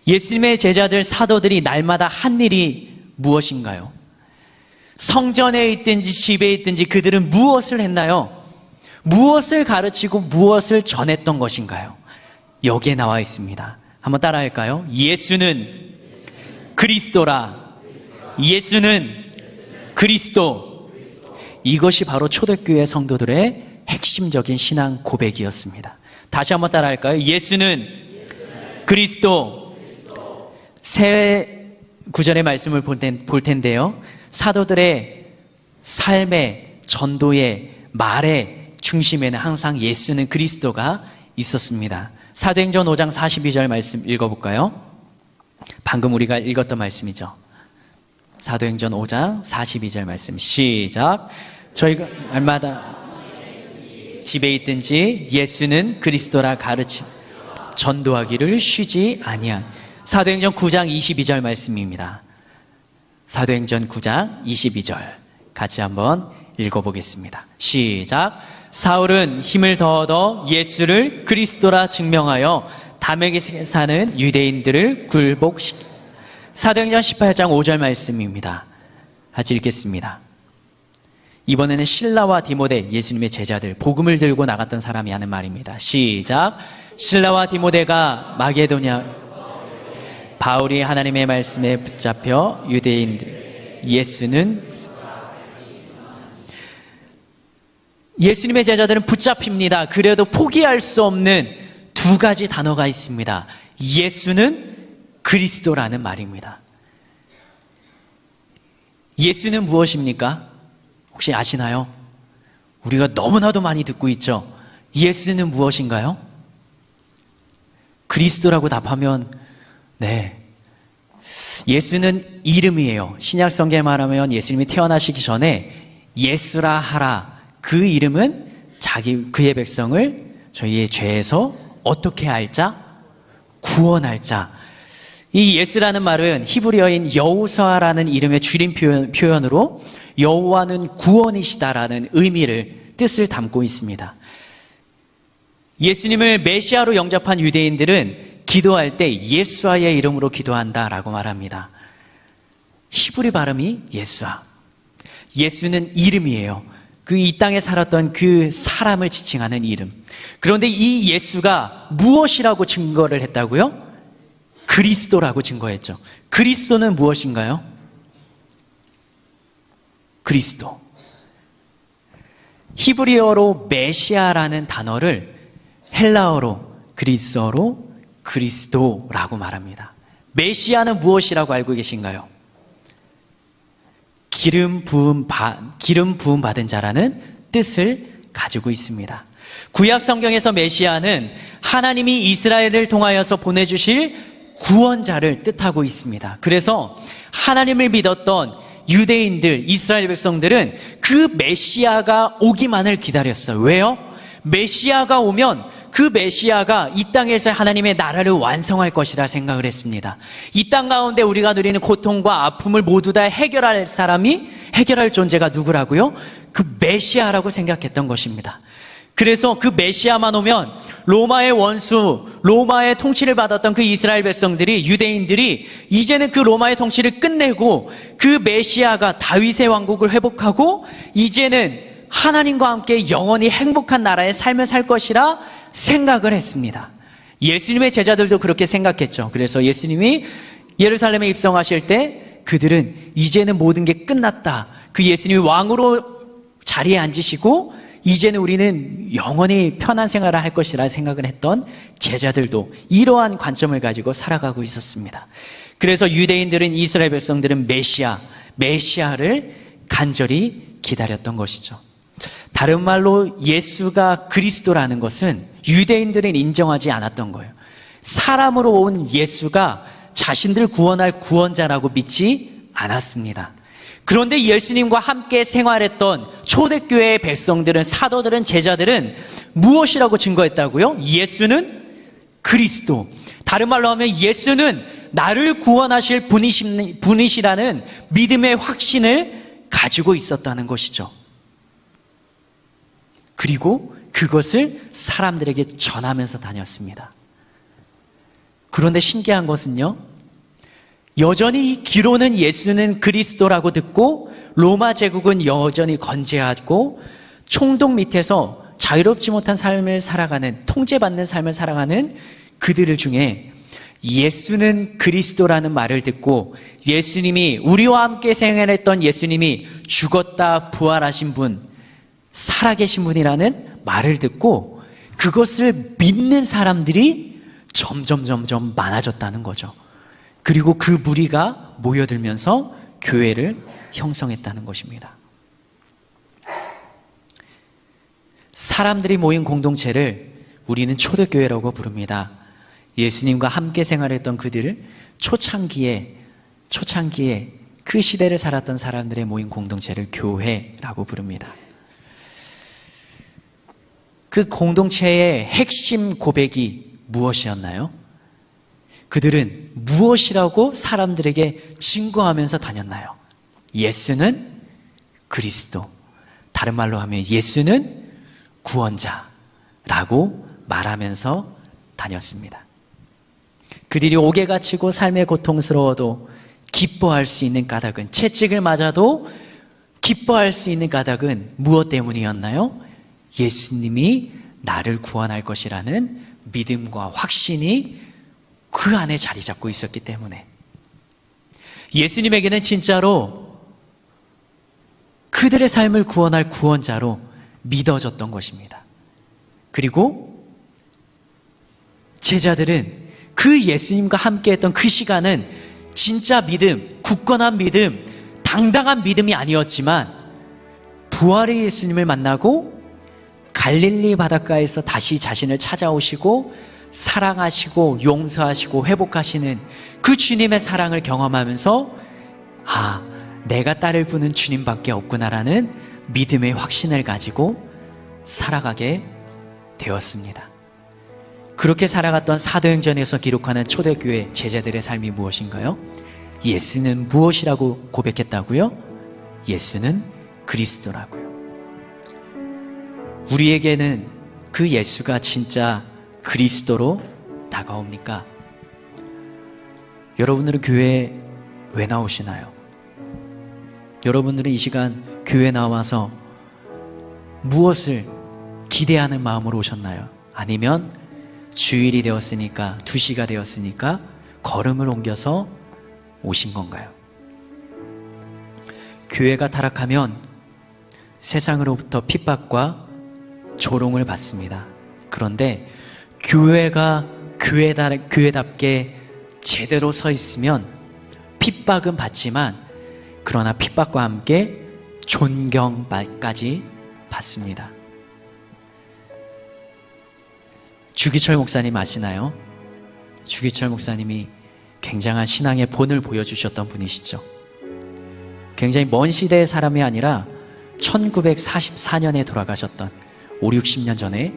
예수님의 제자들 사도들이 날마다 한 일이 무엇인가요? 성전에 있든지 집에 있든지 그들은 무엇을 했나요? 무엇을 가르치고 무엇을 전했던 것인가요? 여기에 나와 있습니다. 한번 따라할까요? 예수는 그리스도라. 예수는 그리스도. 이것이 바로 초대교회 성도들의 핵심적인 신앙 고백이었습니다. 다시 한번 따라할까요? 예수는 그리스도. 새 구절의 말씀을 볼 텐데요. 사도들의 삶의 전도의 말의 중심에는 항상 예수는 그리스도가 있었습니다. 사도행전 5장 42절 말씀 읽어볼까요? 방금 우리가 읽었던 말씀이죠. 사도행전 5장 42절 말씀 시작. 저희가 날마다 집에 있든지 예수는 그리스도라 가르치 전도하기를 쉬지 아니한. 사도행전 9장 22절 말씀입니다. 사도행전 9장 22절 같이 한번 읽어보겠습니다. 시작. 사울은 힘을 더 얻어 예수를 그리스도라 증명하여 다메섹에 사는 유대인들을 굴복시켰습니다. 사도행전 18장 5절 말씀입니다. 같이 읽겠습니다. 이번에는 실라와 디모데, 예수님의 제자들, 복음을 들고 나갔던 사람이 하는 말입니다. 시작. 실라와 디모데가 마게도냐, 바울이 하나님의 말씀에 붙잡혀 유대인들, 예수님의 제자들은 붙잡힙니다. 그래도 포기할 수 없는 두 가지 단어가 있습니다. 예수는 그리스도라는 말입니다. 예수는 무엇입니까? 혹시 아시나요? 우리가 너무나도 많이 듣고 있죠. 예수는 무엇인가요? 그리스도라고 답하면 네, 예수는 이름이에요. 신약 성경에 말하면 예수님이 태어나시기 전에 예수라 하라. 그 이름은 그의 백성을 저희의 죄에서 어떻게 할 자? 구원할 자. 이 예스라는 말은 히브리어인 여호수아라는 이름의 줄임 표현으로 여호와는 구원이시다라는 뜻을 담고 있습니다. 예수님을 메시아로 영접한 유대인들은 기도할 때 예수아의 이름으로 기도한다라고 말합니다. 히브리 발음이 예수아. 예수는 이름이에요. 그 이 땅에 살았던 그 사람을 지칭하는 이름. 그런데 이 예수가 무엇이라고 증거를 했다고요? 그리스도라고 증거했죠. 그리스도는 무엇인가요? 그리스도. 히브리어로 메시아라는 단어를 헬라어로 그리스어로 그리스도라고 말합니다. 메시아는 무엇이라고 알고 계신가요? 기름 부음 받은 자라는 뜻을 가지고 있습니다. 구약 성경에서 메시아는 하나님이 이스라엘을 통하여서 보내주실 구원자를 뜻하고 있습니다. 그래서 하나님을 믿었던 유대인들, 이스라엘 백성들은 그 메시아가 오기만을 기다렸어요. 왜요? 메시아가 오면 그 메시아가 이 땅에서 하나님의 나라를 완성할 것이라 생각을 했습니다. 이 땅 가운데 우리가 누리는 고통과 아픔을 모두 다 해결할 존재가 누구라고요? 그 메시아라고 생각했던 것입니다. 그래서 그 메시아만 오면 로마의 원수, 로마의 통치를 받았던 그 이스라엘 백성들이, 유대인들이 이제는 그 로마의 통치를 끝내고 그 메시아가 다윗의 왕국을 회복하고 이제는 하나님과 함께 영원히 행복한 나라의 삶을 살 것이라 생각을 했습니다. 예수님의 제자들도 그렇게 생각했죠. 그래서 예수님이 예루살렘에 입성하실 때 그들은 이제는 모든 게 끝났다. 그 예수님이 왕으로 자리에 앉으시고 이제는 우리는 영원히 편한 생활을 할 것이라 생각을 했던 제자들도 이러한 관점을 가지고 살아가고 있었습니다. 그래서 유대인들은, 이스라엘 백성들은 메시아를 간절히 기다렸던 것이죠. 다른 말로 예수가 그리스도라는 것은 유대인들은 인정하지 않았던 거예요. 사람으로 온 예수가 자신들 구원할 구원자라고 믿지 않았습니다. 그런데 예수님과 함께 생활했던 초대교회의 백성들은, 사도들은, 제자들은 무엇이라고 증거했다고요? 예수는 그리스도. 다른 말로 하면 예수는 나를 구원하실 분이시라는 믿음의 확신을 가지고 있었다는 것이죠. 그리고 그것을 사람들에게 전하면서 다녔습니다. 그런데 신기한 것은요, 여전히 귀로는 예수는 그리스도라고 듣고 로마 제국은 여전히 건재하고 총독 밑에서 자유롭지 못한 삶을 살아가는, 통제받는 삶을 살아가는 그들 중에 예수는 그리스도라는 말을 듣고 예수님이, 우리와 함께 생활했던 예수님이 죽었다 부활하신 분, 살아계신 분이라는 말을 듣고 그것을 믿는 사람들이 점점 많아졌다는 거죠. 그리고 그 무리가 모여들면서 교회를 형성했다는 것입니다. 사람들이 모인 공동체를 우리는 초대교회라고 부릅니다. 예수님과 함께 생활했던 그들을 초창기에 그 시대를 살았던 사람들의 모인 공동체를 교회라고 부릅니다. 그 공동체의 핵심 고백이 무엇이었나요? 그들은 무엇이라고 사람들에게 증거하면서 다녔나요? 예수는 그리스도. 다른 말로 하면 예수는 구원자라고 말하면서 다녔습니다. 그들이 옥에 갇히고 삶의 고통스러워도 기뻐할 수 있는 까닭은, 채찍을 맞아도 기뻐할 수 있는 까닭은 무엇 때문이었나요? 예수님이 나를 구원할 것이라는 믿음과 확신이 그 안에 자리 잡고 있었기 때문에 예수님에게는 진짜로 그들의 삶을 구원할 구원자로 믿어졌던 것입니다. 그리고 제자들은 그 예수님과 함께했던 그 시간은 진짜 믿음, 굳건한 믿음, 당당한 믿음이 아니었지만 부활의 예수님을 만나고 갈릴리 바닷가에서 다시 자신을 찾아오시고 사랑하시고 용서하시고 회복하시는 그 주님의 사랑을 경험하면서 내가 따를 분은 주님밖에 없구나라는 믿음의 확신을 가지고 살아가게 되었습니다. 그렇게 살아갔던 사도행전에서 기록하는 초대교회 제자들의 삶이 무엇인가요? 예수는 무엇이라고 고백했다고요? 예수는 그리스도라고요. 우리에게는 그 예수가 진짜 그리스도로 다가옵니까? 여러분들은 교회에 왜 나오시나요? 여러분들은 이 시간 교회 나와서 무엇을 기대하는 마음으로 오셨나요? 아니면 주일이 되었으니까, 2시가 되었으니까 걸음을 옮겨서 오신 건가요? 교회가 타락하면 세상으로부터 핍박과 조롱을 받습니다. 그런데 교회가 교회답게 제대로 서 있으면 핍박은 받지만, 그러나 핍박과 함께 존경까지 받습니다. 주기철 목사님 아시나요? 주기철 목사님이 굉장한 신앙의 본을 보여주셨던 분이시죠. 굉장히 먼 시대의 사람이 아니라 1944년에 돌아가셨던 5, 60년 전에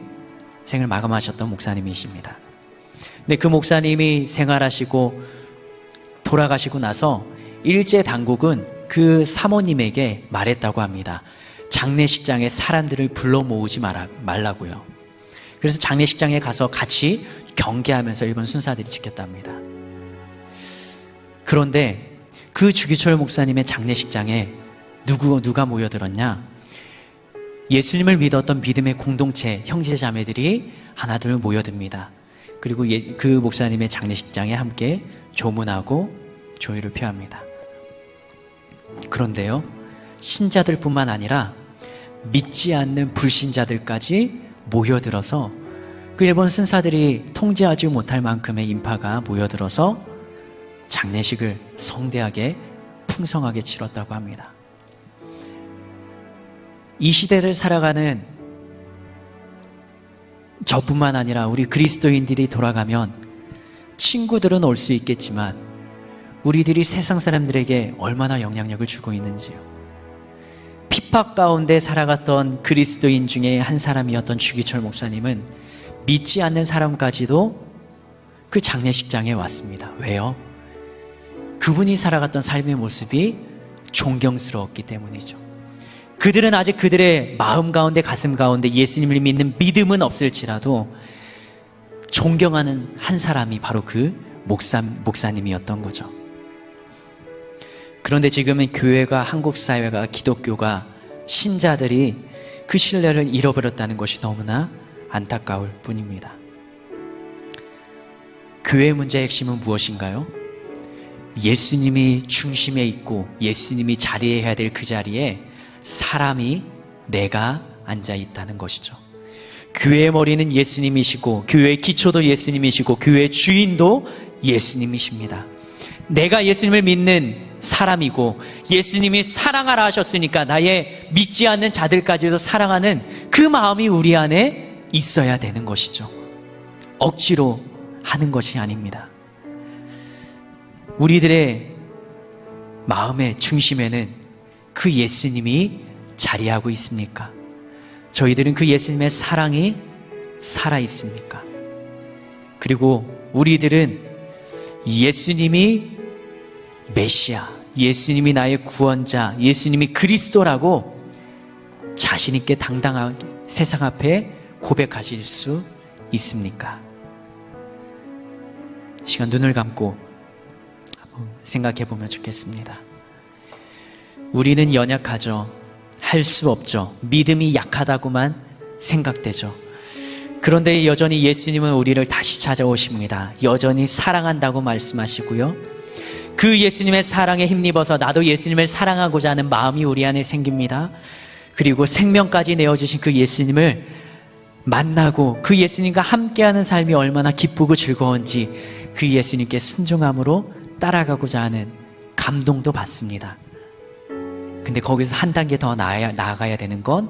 생을 마감하셨던 목사님이십니다. 근데 그 목사님이 생활하시고 돌아가시고 나서 일제 당국은 그 사모님에게 말했다고 합니다. 장례식장에 사람들을 불러 모으지 말라고요. 그래서 장례식장에 가서 같이 경계하면서 일본 순사들이 지켰답니다. 그런데 그 주기철 목사님의 장례식장에 누가 모여들었냐? 예수님을 믿었던 믿음의 공동체 형제자매들이 하나둘 모여듭니다. 그리고 그 목사님의 장례식장에 함께 조문하고 조의를 표합니다. 그런데요, 신자들뿐만 아니라 믿지 않는 불신자들까지 모여들어서 그 일본 순사들이 통제하지 못할 만큼의 인파가 모여들어서 장례식을 성대하게 풍성하게 치렀다고 합니다. 이 시대를 살아가는 저뿐만 아니라 우리 그리스도인들이 돌아가면 친구들은 올 수 있겠지만 우리들이 세상 사람들에게 얼마나 영향력을 주고 있는지요. 핍박 가운데 살아갔던 그리스도인 중에 한 사람이었던 주기철 목사님은 믿지 않는 사람까지도 그 장례식장에 왔습니다. 왜요? 그분이 살아갔던 삶의 모습이 존경스러웠기 때문이죠. 그들은 아직 그들의 마음 가운데, 가슴 가운데 예수님을 믿는 믿음은 없을지라도 존경하는 한 사람이 바로 그 목사님이었던 거죠. 그런데 지금은 교회가, 한국 사회가, 기독교가, 신자들이 그 신뢰를 잃어버렸다는 것이 너무나 안타까울 뿐입니다. 교회의 문제의 핵심은 무엇인가요? 예수님이 중심에 있고 예수님이 자리해야 될 그 자리에 사람이, 내가 앉아 있다는 것이죠. 교회의 머리는 예수님이시고 교회의 기초도 예수님이시고 교회의 주인도 예수님이십니다. 내가 예수님을 믿는 사람이고 예수님이 사랑하라 하셨으니까 나의 믿지 않는 자들까지도 사랑하는 그 마음이 우리 안에 있어야 되는 것이죠. 억지로 하는 것이 아닙니다. 우리들의 마음의 중심에는 그 예수님이 자리하고 있습니까? 저희들은 그 예수님의 사랑이 살아있습니까? 그리고 우리들은 예수님이 메시아, 예수님이 나의 구원자, 예수님이 그리스도라고 자신있게 당당하게 세상 앞에 고백하실 수 있습니까? 시간 눈을 감고 한번 생각해 보면 좋겠습니다. 우리는 연약하죠. 할 수 없죠. 믿음이 약하다고만 생각되죠. 그런데 여전히 예수님은 우리를 다시 찾아오십니다. 여전히 사랑한다고 말씀하시고요. 그 예수님의 사랑에 힘입어서 나도 예수님을 사랑하고자 하는 마음이 우리 안에 생깁니다. 그리고 생명까지 내어주신 그 예수님을 만나고 그 예수님과 함께하는 삶이 얼마나 기쁘고 즐거운지 그 예수님께 순종함으로 따라가고자 하는 감동도 받습니다. 근데 거기서 한 단계 더 나아가야 되는 건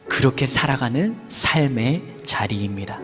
그렇게 살아가는 삶의 자리입니다.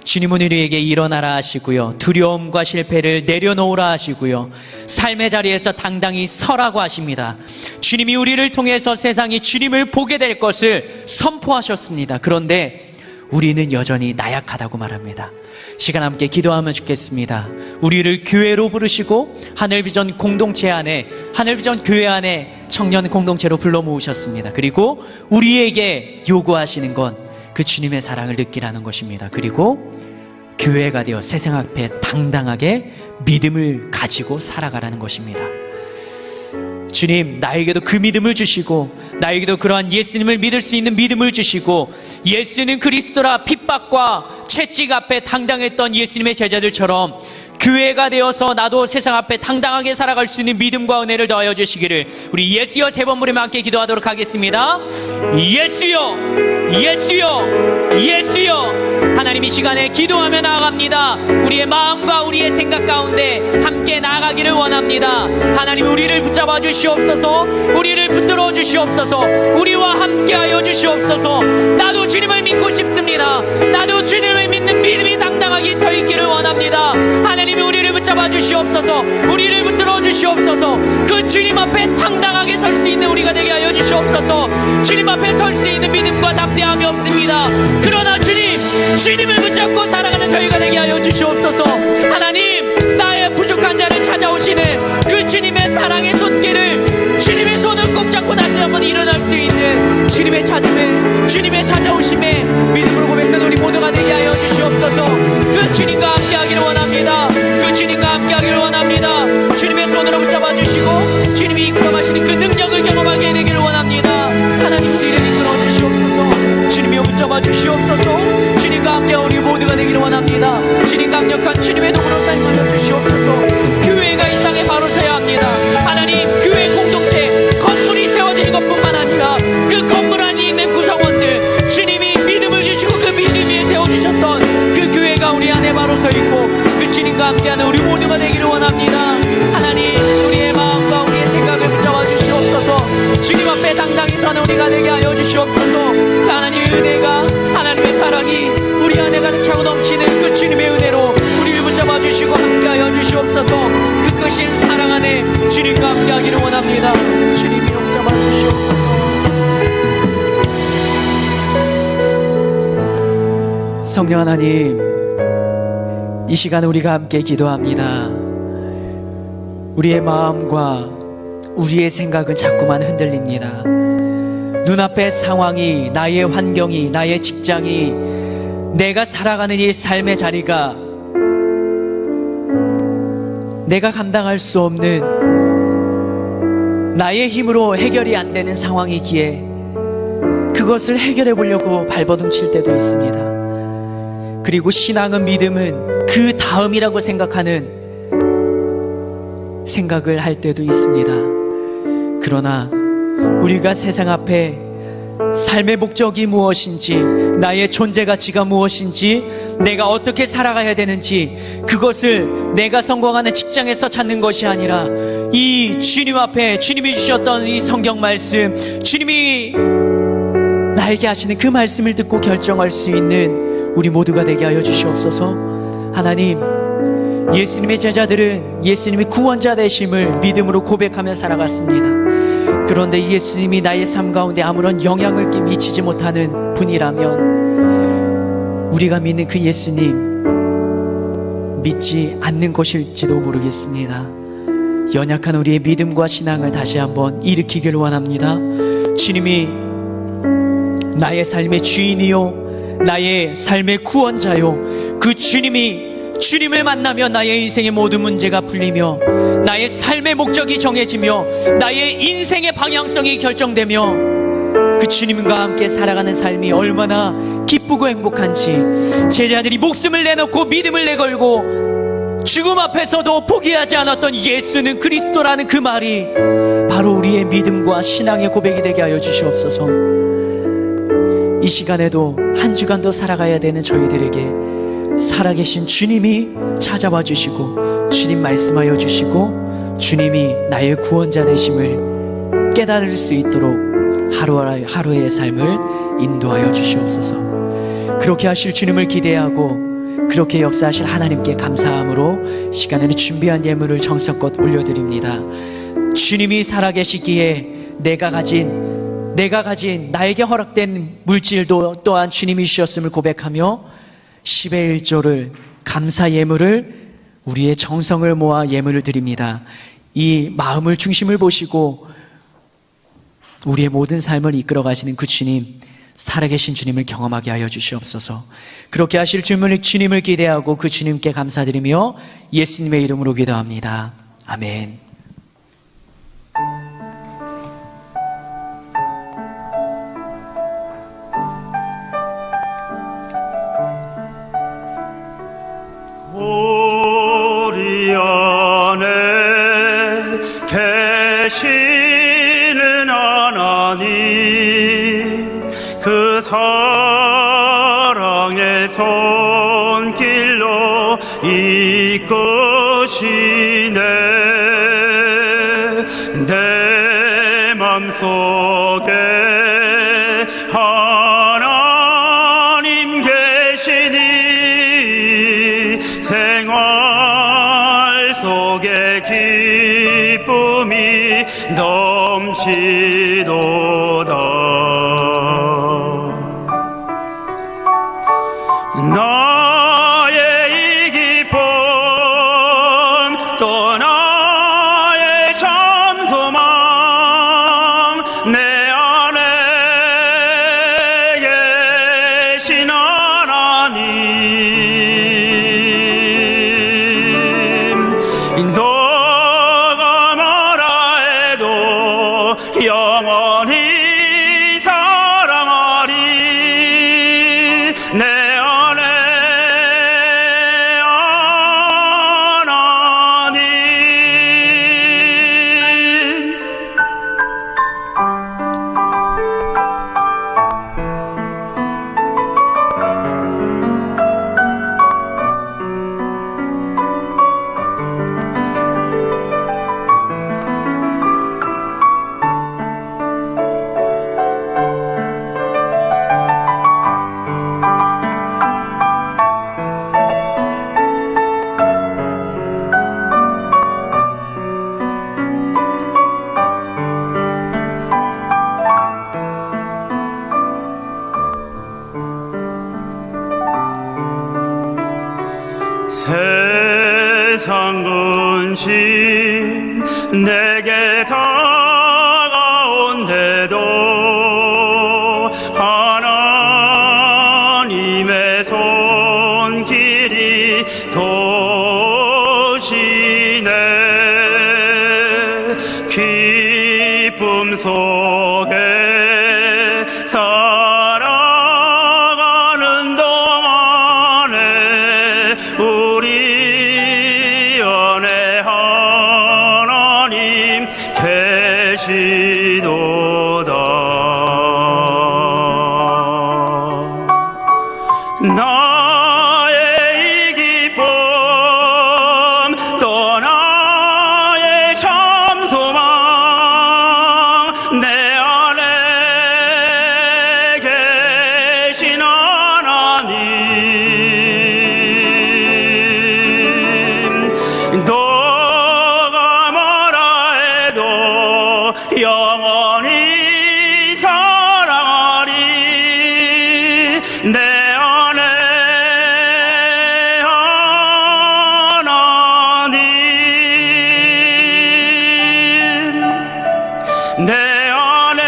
주님은 우리에게 일어나라 하시고요, 두려움과 실패를 내려놓으라 하시고요, 삶의 자리에서 당당히 서라고 하십니다. 주님이 우리를 통해서 세상이 주님을 보게 될 것을 선포하셨습니다. 그런데 우리는 여전히 나약하다고 말합니다. 시간 함께 기도하면 좋겠습니다. 우리를 교회로 부르시고 하늘비전 공동체 안에, 하늘비전 교회 안에 청년 공동체로 불러 모으셨습니다. 그리고 우리에게 요구하시는 건 그 주님의 사랑을 느끼라는 것입니다. 그리고 교회가 되어 세상 앞에 당당하게 믿음을 가지고 살아가라는 것입니다. 주님, 나에게도 그 믿음을 주시고 나에게도 그러한 예수님을 믿을 수 있는 믿음을 주시고 예수는 그리스도라 핍박과 채찍 앞에 당당했던 예수님의 제자들처럼 교회가 되어서 나도 세상 앞에 당당하게 살아갈 수 있는 믿음과 은혜를 더하여 주시기를 우리 예수여 세 번 부르며 함께 기도하도록 하겠습니다. 예수여, 예수여, 예수여. 하나님, 이 시간에 기도하며 나아갑니다. 우리의 마음과 우리의 생각 가운데 함께 나아가기를 원합니다. 하나님, 우리를 붙잡아 주시옵소서. 우리를 붙들어 주시옵소서. 우리와 함께하여 주시옵소서. 나도 주님을 믿고 싶습니다. 나도 주님을 믿는 믿음이 당당하게 서 있기를 원합니다. 하나님이 우리를 붙잡아 주시옵소서. 우리를 붙들어 주시옵소서. 그 주님 앞에 당당하게 설 수 있는 우리가 되게 하여 주시옵소서. 주님 앞에 설 수 있는 믿음과 담대함이 없습니다. 그러나 주님을 붙잡고 살아가는 저희가 되게 하여 주시옵소서. 하나님, 나의 부족한 자를 찾아오시는 그 주님의 사랑의 손길을, 주님의 손을 꼭 잡고 다시 한번 일어날 수 있는 주님의 찾음에, 주님의 찾아오심에 믿음으로 고백하는 우리 모두가 되게 하여 주시옵소서. 그 주님과 함께하기를 원합니다. 그 주님과 함께하기를 원합니다. 주님의 손으로 붙잡아 주시고 주님이 이끌어가시는 그 능력을 경험하게 되기를 원합니다. 하나님, 우리를 이끌어 주시옵소서. 주님이 붙잡아 주시옵소서. 주님과 함께 우리 모두가 되기를 원합니다. 주님 강력한 주님의 도구로 사용하여 주시옵소서. 교회가 이 땅에 바로 서야 합니다. 하나님, 교회 공동체 건물이 세워지는 것뿐만 아니라 그 건물 안에 있는 구성원들, 주님이 믿음을 주시고 그 믿음 위에 세워주셨던 그 교회가 우리 안에 바로 서 있고 그 주님과 함께하는 우리 모두가 되기를 원합니다. 하나님, 우리의 마음과 우리의 생각을 붙잡아 주시옵소서. 주님 앞에 당당히 서는 우리가 되게 하여 주시옵소서. 하나님의 은혜가, 하나님의 사랑이 우리 안에 가득 차고 넘치는 그 주님의 은혜로 우리를 붙잡아 주시고 함께하여 주시옵소서. 그 크신 사랑 안에 주님과 함께하기를 원합니다. 주님이 붙잡아 주시옵소서. 성령 하나님, 이 시간 우리가 함께 기도합니다. 우리의 마음과 우리의 생각은 자꾸만 흔들립니다. 눈앞의 상황이, 나의 환경이, 나의 직장이, 내가 살아가는 이 삶의 자리가 내가 감당할 수 없는, 나의 힘으로 해결이 안 되는 상황이기에 그것을 해결해 보려고 발버둥 칠 때도 있습니다. 그리고 신앙은, 믿음은 그 다음이라고 생각을 할 때도 있습니다. 그러나 우리가 세상 앞에 삶의 목적이 무엇인지, 나의 존재 가치가 무엇인지, 내가 어떻게 살아가야 되는지, 그것을 내가 성공하는 직장에서 찾는 것이 아니라 이 주님 앞에 주님이 주셨던 이 성경 말씀, 주님이 나에게 하시는 그 말씀을 듣고 결정할 수 있는 우리 모두가 되게 하여 주시옵소서. 하나님, 예수님의 제자들은 예수님이 구원자 되심을 믿음으로 고백하며 살아갔습니다. 그런데 예수님이 나의 삶 가운데 아무런 영향을 미치지 못하는 분이라면 우리가 믿는 그 예수님 믿지 않는 것일지도 모르겠습니다. 연약한 우리의 믿음과 신앙을 다시 한번 일으키기를 원합니다. 주님이 나의 삶의 주인이요, 나의 삶의 구원자요, 그 주님을 만나면 나의 인생의 모든 문제가 풀리며 나의 삶의 목적이 정해지며 나의 인생의 방향성이 결정되며 그 주님과 함께 살아가는 삶이 얼마나 기쁘고 행복한지, 제자들이 목숨을 내놓고 믿음을 내걸고 죽음 앞에서도 포기하지 않았던 예수는 그리스도라는 그 말이 바로 우리의 믿음과 신앙의 고백이 되게 하여 주시옵소서. 이 시간에도 한 주간도 살아가야 되는 저희들에게 살아계신 주님이 찾아와 주시고 주님 말씀하여 주시고 주님이 나의 구원자 되심을 깨달을 수 있도록 하루의 삶을 인도하여 주시옵소서. 그렇게 하실 주님을 기대하고 그렇게 역사하실 하나님께 감사함으로 시간에는 준비한 예물을 정성껏 올려드립니다. 주님이 살아계시기에 내가 가진 내가 가진 나에게 허락된 물질도 또한 주님이 주셨음을 고백하며 10의 1조를 감사 예물을 우리의 정성을 모아 예물을 드립니다. 이 마음을 중심을 보시고 우리의 모든 삶을 이끌어 가시는 그 주님, 살아계신 주님을 경험하게 하여 주시옵소서. 그렇게 하실 주님을 기대하고 그 주님께 감사드리며 예수님의 이름으로 기도합니다. 아멘. 우리 안에 계시는 하나님, 그 사랑의 손길로 이끄시네. 내 맘속에 하나님 계시니 생활 속에 기쁨이 넘치도다. 나의 이 기쁨 또 나의 참 소망, 내 안에 계신 하나님, 너가 뭐라 해도 영원히 사랑하리. 내 안에 하나님. 세상 근심 내게 다가온데도 하나님의 손길이 도시네. 기쁨 속에 살아가는 동안에 우리 안에 하나님 계시도다. 나의 이 기쁨 또 나의 참 소망, 내 안에 계신 하나님, 너가 뭐라 해도 영원히 사랑하리. 내 안에 하나님, 내 안에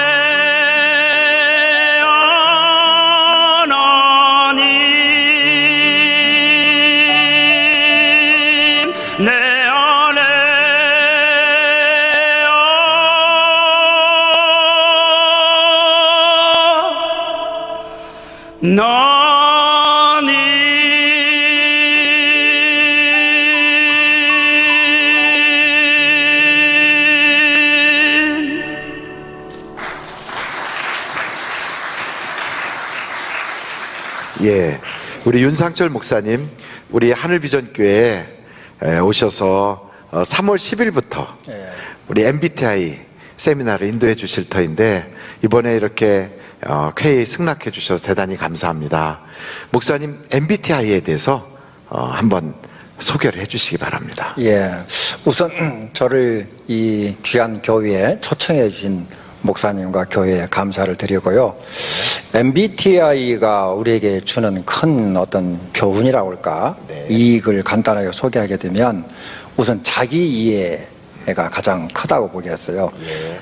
하나님, 내 안에 하나님. 예, 우리 윤상철 목사님, 우리 하늘비전교회에 오셔서 3월 10일부터 우리 MBTI 세미나를 인도해 주실 터인데 이번에 이렇게 쾌히 승낙해 주셔서 대단히 감사합니다. 목사님, MBTI에 대해서 한번 소개를 해 주시기 바랍니다. 예, 우선 저를 이 귀한 교회에 초청해 주신 목사님과 교회에 감사를 드리고요. MBTI가 우리에게 주는 큰 어떤 교훈이라고 할까, 이익을 간단하게 소개하게 되면 우선 자기 이해가 가장 크다고 보겠어요.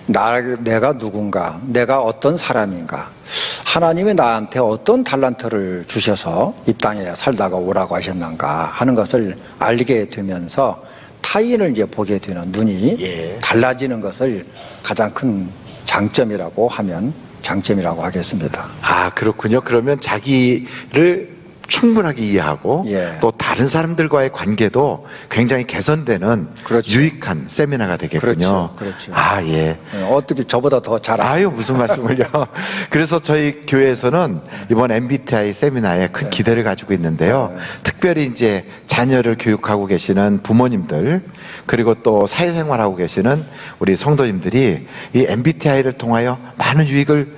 내가 누군가, 내가 어떤 사람인가, 하나님이 나한테 어떤 달란트를 주셔서 이 땅에 살다가 오라고 하셨는가 하는 것을 알게 되면서 타인을 이제 보게 되는 눈이 달라지는 것을 가장 큰 장점이라고 하면 장점이라고 하겠습니다. 아, 그렇군요. 그러면 자기를 충분하게 이해하고 또 다른 사람들과의 관계도 굉장히 개선되는 유익한 세미나가 되겠군요. 그렇죠. 아, 예. 어떻게 저보다 더 잘 아유, 무슨 말씀을요. 그래서 저희 교회에서는 이번 MBTI 세미나에 큰 기대를 가지고 있는데요. 특별히 이제 자녀를 교육하고 계시는 부모님들, 그리고 또 사회생활하고 계시는 우리 성도님들이 이 MBTI를 통하여 많은 유익을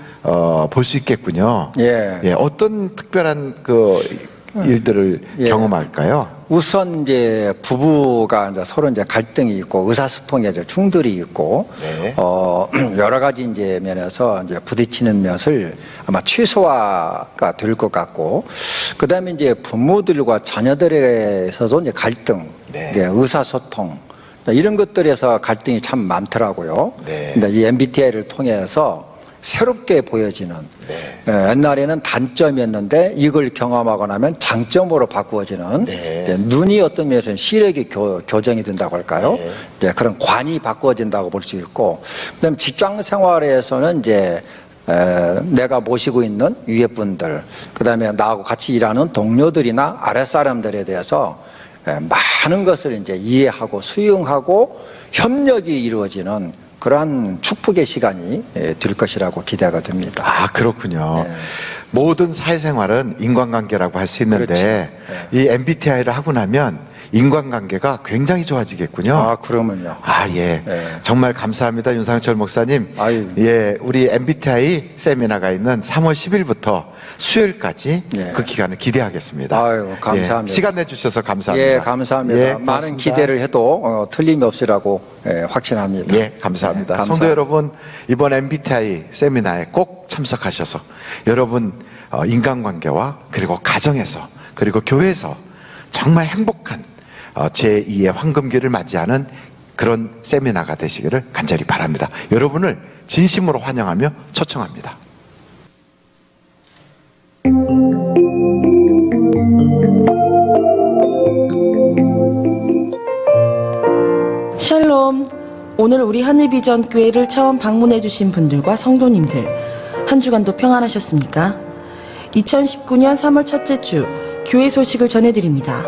볼 수 있겠군요. 예, 어떤 특별한 일들을 경험할까요? 우선 이제 부부가 이제 서로 이제 갈등이 있고 의사소통에 이제 충돌이 있고 여러 가지 이제 면에서 이제 부딪히는 것을 아마 최소화가 될 것 같고, 그다음에 이제 부모들과 자녀들에서도 이제 갈등, 이제 의사소통 이런 것들에서 갈등이 참 많더라고요. 근데 이 MBTI를 통해서 새롭게 보여지는, 옛날에는 단점이었는데 이걸 경험하고 나면 장점으로 바꾸어지는, 눈이 어떤 면에서는 시력이 교정이 된다고 할까요? 그런 관이 바꾸어진다고 볼 수 있고, 그다음에 직장 생활에서는 이제 내가 모시고 있는 위에 분들, 그다음에 나하고 같이 일하는 동료들이나 아랫사람들에 대해서 많은 것을 이제 이해하고 수용하고 협력이 이루어지는 그러한 축복의 시간이 될 것이라고 기대가 됩니다. 아, 그렇군요. 모든 사회생활은 인간관계라고 할 수 있는데 이 MBTI를 하고 나면 인간관계가 굉장히 좋아지겠군요. 아, 그러면요. 아, 예. 정말 감사합니다, 윤상철 목사님. 예, 우리 MBTI 세미나가 있는 3월 10일부터 수요일까지 그 기간을 기대하겠습니다. 아유, 감사합니다. 시간 내주셔서 감사합니다. 예, 감사합니다. 많은 기대를 해도 틀림이 없으라고 확신합니다. 예, 감사합니다. 성도 여러분, 이번 MBTI 세미나에 꼭 참석하셔서 여러분 인간관계와 그리고 가정에서 그리고 교회에서 정말 행복한 제2의 황금기를 맞이하는 그런 세미나가 되시기를 간절히 바랍니다. 여러분을 진심으로 환영하며 초청합니다. 샬롬. 오늘 우리 하늘비전 교회를 처음 방문해 주신 분들과 성도님들, 한 주간도 평안하셨습니까? 2019년 3월 첫째 주 교회 소식을 전해드립니다.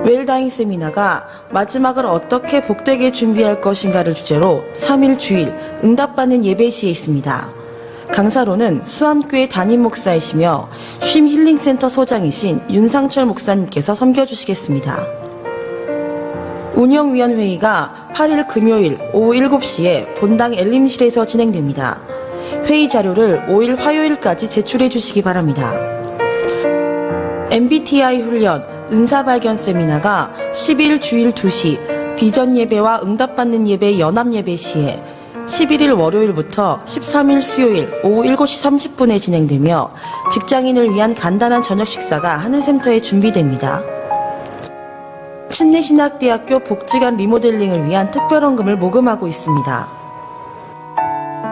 웰다잉 세미나가 마지막을 어떻게 복되게 준비할 것인가를 주제로 3일 주일 응답받는 예배 시에 있습니다. 강사로는 수암교회 담임 목사이시며 쉼 힐링센터 소장이신 윤상철 목사님께서 섬겨주시겠습니다. 운영위원회의가 8일 금요일 오후 7시에 본당 엘림실에서 진행됩니다. 회의 자료를 5일 화요일까지 제출해 주시기 바랍니다. MBTI 훈련 은사발견 세미나가 12일 주일 2시 비전 예배와 응답받는 예배 연합 예배 시에 11일 월요일부터 13일 수요일 오후 7시 30분에 진행되며 직장인을 위한 간단한 저녁 식사가 하늘센터에 준비됩니다. 침례신학대학교 복지관 리모델링을 위한 특별헌금을 모금하고 있습니다.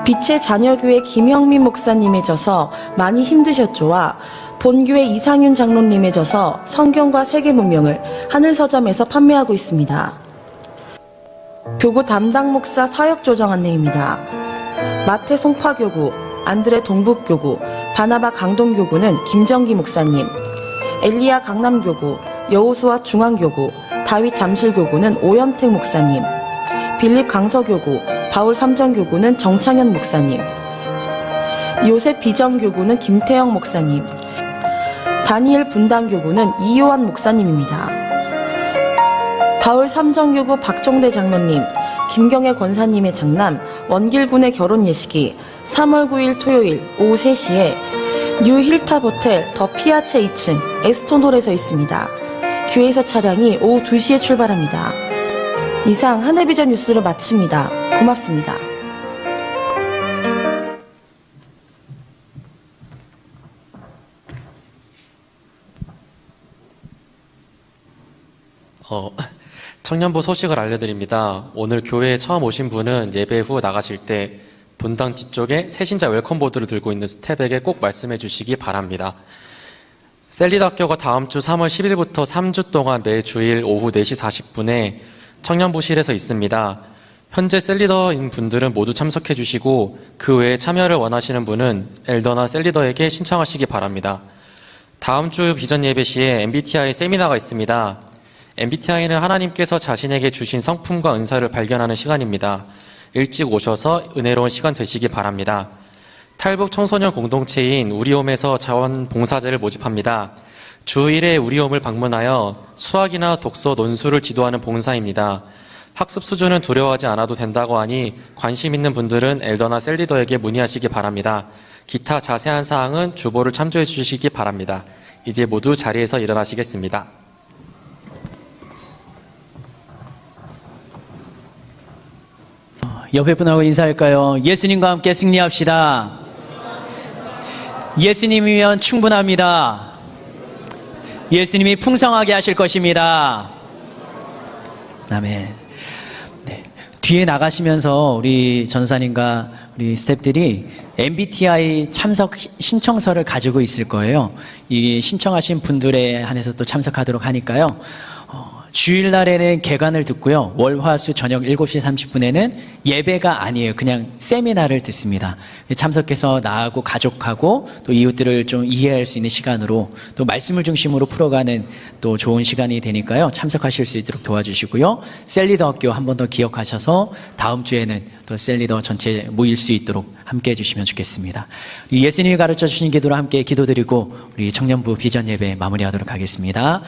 빛의 자녀교회 김형민 목사님의 저서 많이 힘드셨죠와 본교회 이상윤 장로님의 저서 성경과 세계 문명을 하늘서점에서 판매하고 있습니다. 교구 담당 목사 사역 조정 안내입니다. 마태 송파교구, 안드레 동북교구, 바나바 강동교구는 김정기 목사님, 엘리야 강남교구, 여호수아 중앙교구, 다윗 잠실교구는 오현택 목사님, 빌립 강서교구, 바울 삼정교구는 정창현 목사님, 요셉 비정교구는 김태영 목사님, 다니엘 분당교구는 이요한 목사님입니다. 바울 삼정교구 박종대 장로님, 김경애 권사님의 장남 원길군의 결혼 예식이 3월 9일 토요일 오후 3시에 뉴 힐탑 호텔 더 피아체 2층 에스톤홀에서 있습니다. 교회에서 차량이 오후 2시에 출발합니다. 이상 하늘비전 뉴스를 마칩니다. 고맙습니다. 청년부 소식을 알려드립니다. 오늘 교회에 처음 오신 분은 예배 후 나가실 때 본당 뒤쪽에 새신자 웰컴보드를 들고 있는 스텝에게 꼭 말씀해 주시기 바랍니다. 셀리더 학교가 다음 주 3월 10일부터 3주 동안 매주일 오후 4시 40분에 청년부실에서 있습니다. 현재 셀리더인 분들은 모두 참석해 주시고 그 외에 참여를 원하시는 분은 엘더나 셀리더에게 신청하시기 바랍니다. 다음 주 비전 예배 시에 MBTI 세미나가 있습니다. MBTI는 하나님께서 자신에게 주신 성품과 은사를 발견하는 시간입니다. 일찍 오셔서 은혜로운 시간 되시기 바랍니다. 탈북 청소년 공동체인 우리홈에서 자원봉사자를 모집합니다. 주 1회 우리홈을 방문하여 수학이나 독서, 논술을 지도하는 봉사입니다. 학습 수준은 두려워하지 않아도 된다고 하니 관심 있는 분들은 엘더나 셀리더에게 문의하시기 바랍니다. 기타 자세한 사항은 주보를 참조해 주시기 바랍니다. 이제 모두 자리에서 일어나시겠습니다. 옆에 분하고 인사할까요? 예수님과 함께 승리합시다. 예수님이면 충분합니다. 예수님이 풍성하게 하실 것입니다. 아멘. 네. 뒤에 나가시면서 우리 전사님과 우리 스태프들이 MBTI 참석 신청서를 가지고 있을 거예요. 이 신청하신 분들에 한해서 또 참석하도록 하니까요. 주일날에는 개관을 듣고요. 월, 화, 수 저녁 7시 30분에는 예배가 아니에요. 그냥 세미나를 듣습니다. 참석해서 나하고 가족하고 또 이웃들을 좀 이해할 수 있는 시간으로 또 말씀을 중심으로 풀어가는 또 좋은 시간이 되니까요. 참석하실 수 있도록 도와주시고요. 셀리더 학교 한 번 더 기억하셔서 다음 주에는 또 셀리더 전체 모일 수 있도록 함께 해주시면 좋겠습니다. 예수님이 가르쳐 주신 기도로 함께 기도드리고 우리 청년부 비전 예배 마무리하도록 하겠습니다.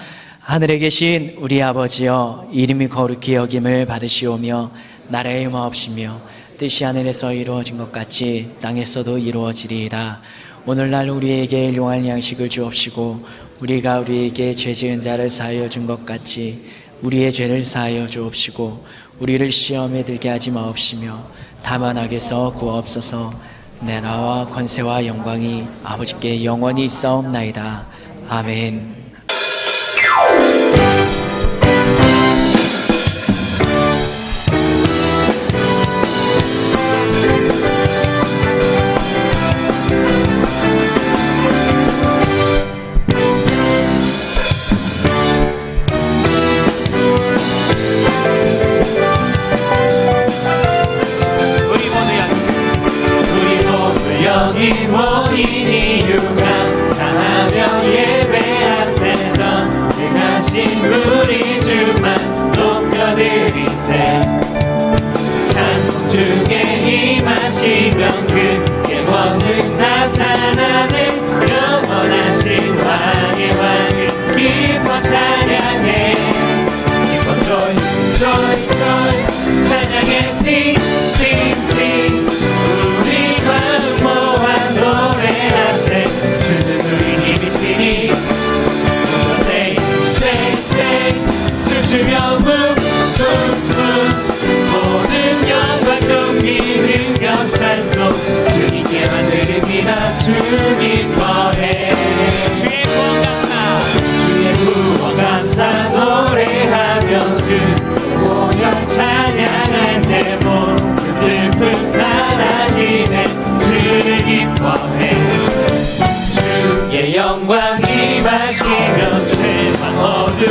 하늘에 계신 우리 아버지여, 이름이 거룩히 여김을 받으시오며 나라의 마옵시며 뜻이 하늘에서 이루어진 것 같이 땅에서도 이루어지리이다. 오늘날 우리에게 일용할 양식을 주옵시고 우리가 우리에게 죄 지은 자를 사하여 준 것 같이 우리의 죄를 사하여 주옵시고 우리를 시험에 들게 하지 마옵시며 다만 악에서 구하옵소서. 내 나와 권세와 영광이 아버지께 영원히 있사옵나이다. 아멘. 여기 모인 이유 감사하며 예배하세. 전능하신 우리 주만 높여드리세. 찬송 중에 임하시면 그의 권능 나타나네. 영원하신 왕의 왕을 기뻐 찬양해. 기뻐 joy joy joy 찬양해 sing sing sing. 우리 마음 모아 노래하세. 주는 우리 힘이시니 say say say. 춤추며 move move move. 모든 영광 존귀 능력 찬송 주님께만 드립니다. 주 기뻐해. 주의 구원 감사 주의 구원 감사 노래하며 주 모여 찬양할 때 모든 슬픔 사라지네. 주를 기뻐해. 주의 영광 임하시며 죄와 어둠